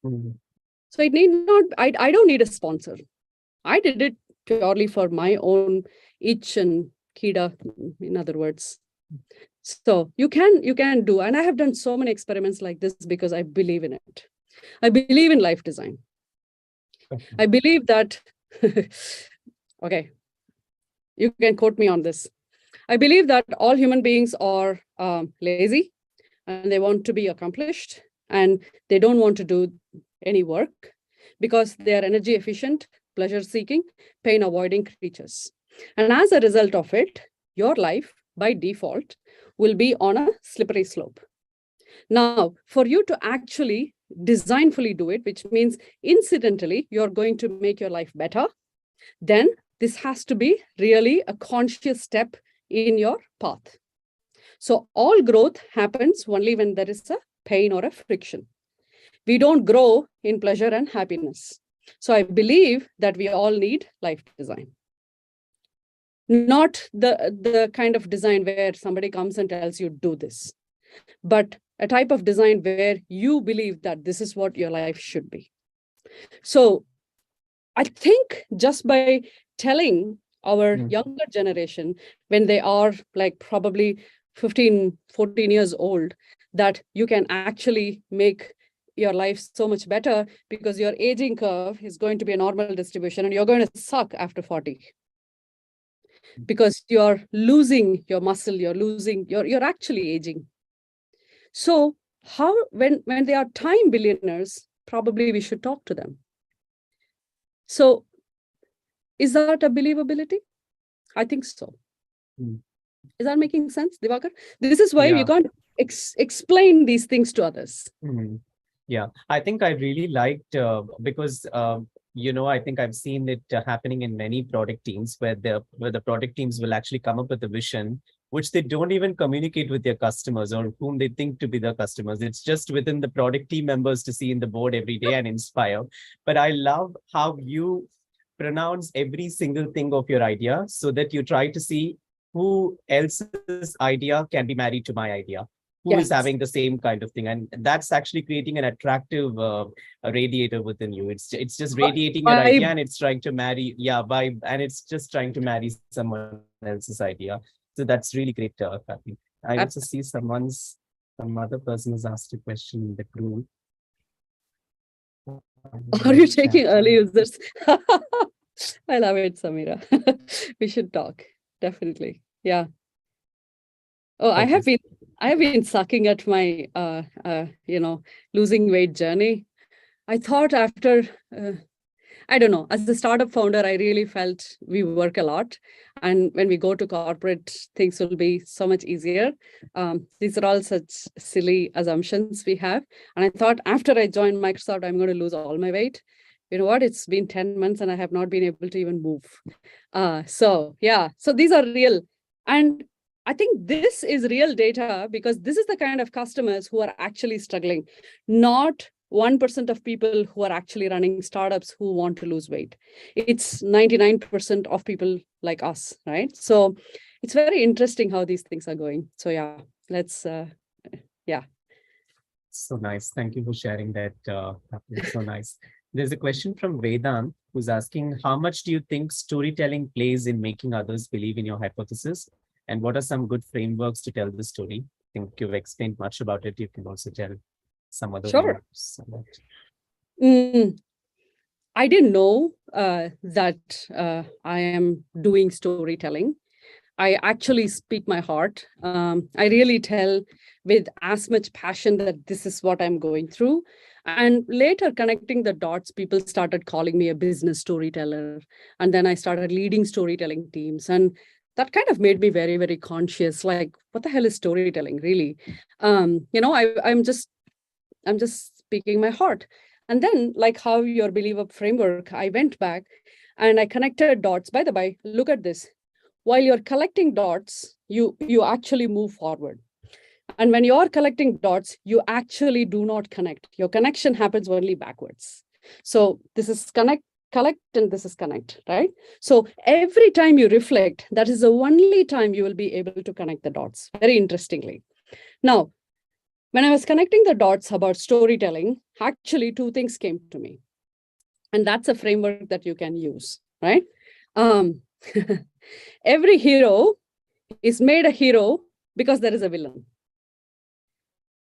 [SPEAKER 2] So it need not, I don't need a sponsor. I did it purely for my own itch and kida, in other words. So you can do, and I have done so many experiments like this because I believe in it. I believe in life design. I believe that, okay, you can quote me on this. I believe that all human beings are lazy and they want to be accomplished and they don't want to do any work because they are energy efficient, pleasure seeking, pain avoiding creatures. And as a result of it, your life by default will be on a slippery slope. Now, for you to actually designfully do it, which means incidentally, you're going to make your life better, then this has to be really a conscious step in your path. So all growth happens only when there is a pain or a friction. We don't grow in pleasure and happiness. So I believe that we all need life design. Not the kind of design where somebody comes and tells you do this, but a type of design where you believe that this is what your life should be. So I think just by telling our younger generation, when they are like probably 15, 14 years old, that you can actually make your life so much better because your aging curve is going to be a normal distribution and you're going to suck after 40. Because you're losing your muscle, you're actually aging. So how, when they are time billionaires, probably we should talk to them. So is that a believability? I think so. Is that making sense, Divakar? This is why we can't explain these things to others.
[SPEAKER 1] Yeah, I think I really liked because I think I've seen it happening in many product teams where the product teams will actually come up with a vision which they don't even communicate with their customers or whom they think to be their customers. It's just within the product team members to see in the board every day and inspire. But I love how you pronounce every single thing of your idea so that you try to see who else's idea can be married to my idea. Who is having the same kind of thing, and that's actually creating an attractive radiator within you. It's just radiating your idea, and it's trying to marry, vibe, and it's just trying to marry someone else's idea. So that's really great, Karthi. I also see some other person has asked a question in the group.
[SPEAKER 2] Are you taking early users? I love it, Samira. We should talk, definitely. Yeah. Oh, okay. I have been sucking at my, losing weight journey. I thought after, I don't know, as a startup founder, I really felt we work a lot. And when we go to corporate, things will be so much easier. These are all such silly assumptions we have. And I thought after I joined Microsoft, I'm going to lose all my weight. You know what? It's been 10 months and I have not been able to even move. So these are real. And I think this is real data because this is the kind of customers who are actually struggling, not 1% of people who are actually running startups who want to lose weight. It's 99% of people like us, right? So it's very interesting how these things are going. So let's.
[SPEAKER 1] So nice. Thank you for sharing that. Karthi. So nice. There's a question from Vedant who's asking, how much do you think storytelling plays in making others believe in your hypothesis? And what are some good frameworks to tell the story? I think you've explained much about it. You can also tell some other
[SPEAKER 2] Sure.
[SPEAKER 1] views on that.
[SPEAKER 2] I didn't know that I am doing storytelling. I actually speak my heart. I really tell with as much passion that this is what I'm going through. And later, connecting the dots, people started calling me a business storyteller. And then I started leading storytelling teams. And that kind of made me very, very conscious. Like, what the hell is storytelling, really? I'm just speaking my heart. And then, like how your Believer framework, I went back and I connected dots. By the way, look at this. While you're collecting dots, you actually move forward. And when you're collecting dots, you actually do not connect. Your connection happens only backwards. So this is collect, and this is connect, right? So every time you reflect, that is the only time you will be able to connect the dots, very interestingly. Now, when I was connecting the dots about storytelling, actually two things came to me. And that's a framework that you can use, right? Every hero is made a hero because there is a villain.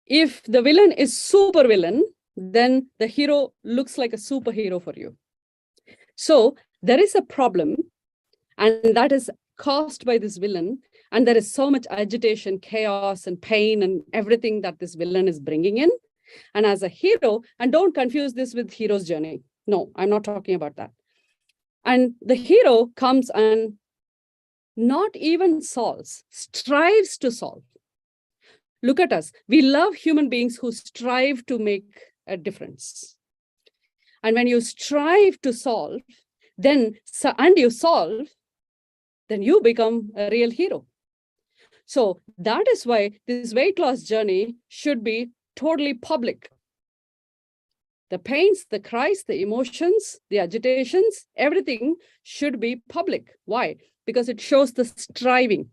[SPEAKER 2] If the villain is super villain, then the hero looks like a superhero for you. So there is a problem, and that is caused by this villain. And there is so much agitation, chaos, and pain, and everything that this villain is bringing in. And as a hero, and don't confuse this with hero's journey. No, I'm not talking about that. And the hero comes and not even solves, strives to solve. Look at us. We love human beings who strive to make a difference. And when you strive to solve, and you solve, then you become a real hero. So that is why this weight loss journey should be totally public. The pains, the cries, the emotions, the agitations, everything should be public. Why? Because it shows the striving.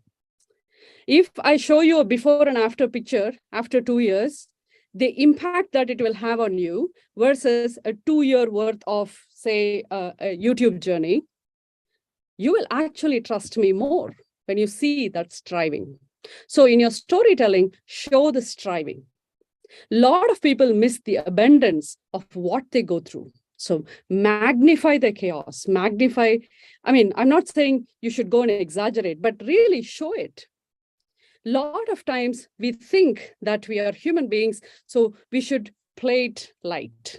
[SPEAKER 2] If I show you a before and after picture after 2 years, the impact that it will have on you versus a 2-year worth of, say, a YouTube journey, you will actually trust me more when you see that striving. So in your storytelling, show the striving. A lot of people miss the abundance of what they go through. So magnify the chaos, I'm not saying you should go and exaggerate, but really show it. A lot of times we think that we are human beings, so we should play it light,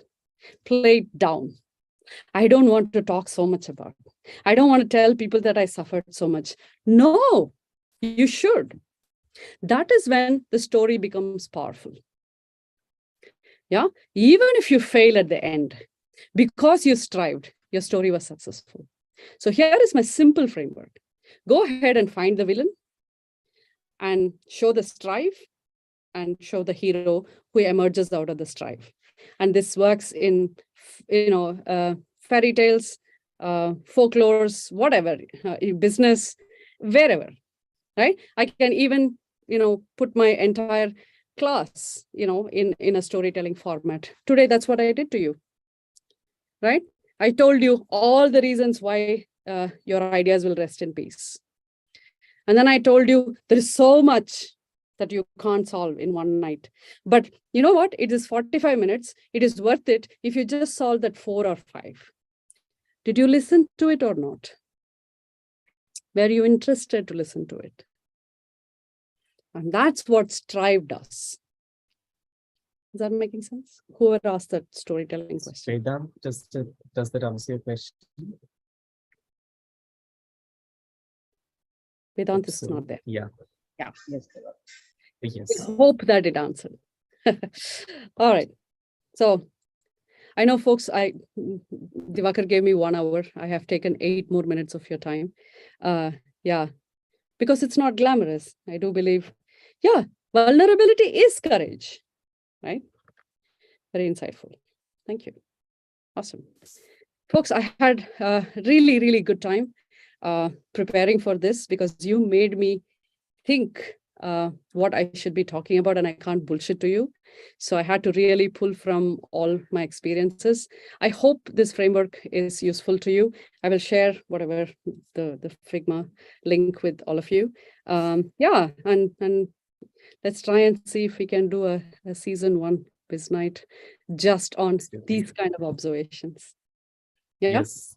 [SPEAKER 2] play it down. I don't want to talk so much about it. I don't want to tell people that I suffered so much. No, you should. That is when the story becomes powerful. Yeah, even if you fail at the end, because you strived, your story was successful. So here is my simple framework. Go ahead and find the villain and show the strive and show the hero who emerges out of the strive. And this works in, fairy tales, folklores, whatever, business, wherever, right? I can even, put my entire class, in a storytelling format. Today, that's what I did to you, right? I told you all the reasons why your ideas will rest in peace. And then I told you there is so much that you can't solve in one night. But you know what? It is 45 minutes. It is worth it if you just solve that 4 or 5. Did you listen to it or not? Were you interested to listen to it? And that's what strive does. Is that making sense? Whoever asked that storytelling question.
[SPEAKER 1] Vedant, does that answer your question?
[SPEAKER 2] Vedant is not there.
[SPEAKER 1] Yeah.
[SPEAKER 2] Yeah.
[SPEAKER 1] Yes.
[SPEAKER 2] I hope that it answered. All right. So I know, folks, Divakar gave me 1 hour. I have taken 8 more minutes of your time. Because it's not glamorous. I do believe, vulnerability is courage, right? Very insightful. Thank you. Awesome. Folks, I had a really, really good time preparing for this because you made me think what I should be talking about, and I can't bullshit to you. So I had to really pull from all my experiences. I hope this framework is useful to you. I will share whatever the Figma link with all of you. Yeah, and let's try and see if we can do a season 1 BizKnight just on these kind of observations. Yeah.
[SPEAKER 1] Yes.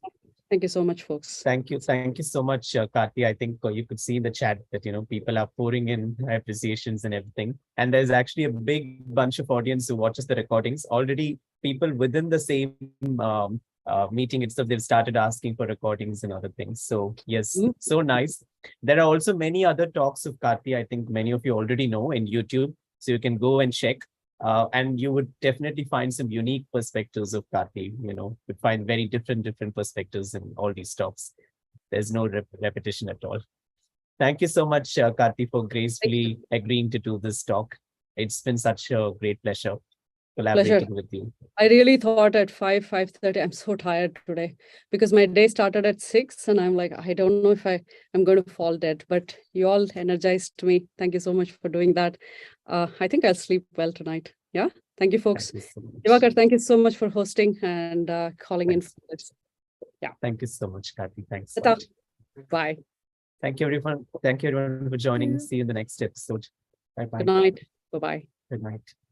[SPEAKER 2] Thank you so much, folks.
[SPEAKER 1] Thank you so much, Karthi. I think you could see in the chat that people are pouring in appreciations and everything, and there's actually a big bunch of audience who watches the recordings already. People within the same meeting itself, they've started asking for recordings and other things. So yes, so nice. There are also many other talks of Karthi. I think many of you already know in YouTube, so you can go and check. And you would definitely find some unique perspectives of Karthi. You'd find very different perspectives in all these talks. There's no repetition at all. Thank you so much, Karthi, for gracefully agreeing to do this talk. It's been such a great pleasure collaborating with you.
[SPEAKER 2] I really thought at 5:30, I'm so tired today because my day started at 6 and I'm like, I don't know if I'm going to fall dead, but you all energized me. Thank you so much for doing that. I think I'll sleep well tonight. Yeah. Thank you, folks.
[SPEAKER 1] Thank you so much.
[SPEAKER 2] Divakar, thank you so much for hosting and calling in. Yeah.
[SPEAKER 1] Thank you so much, Karthi. Thanks.
[SPEAKER 2] Bye.
[SPEAKER 1] Thank you, everyone. Thank you, everyone, for joining. See you in the next episode. Bye-bye.
[SPEAKER 2] Good night. Bye-bye.
[SPEAKER 1] Good night.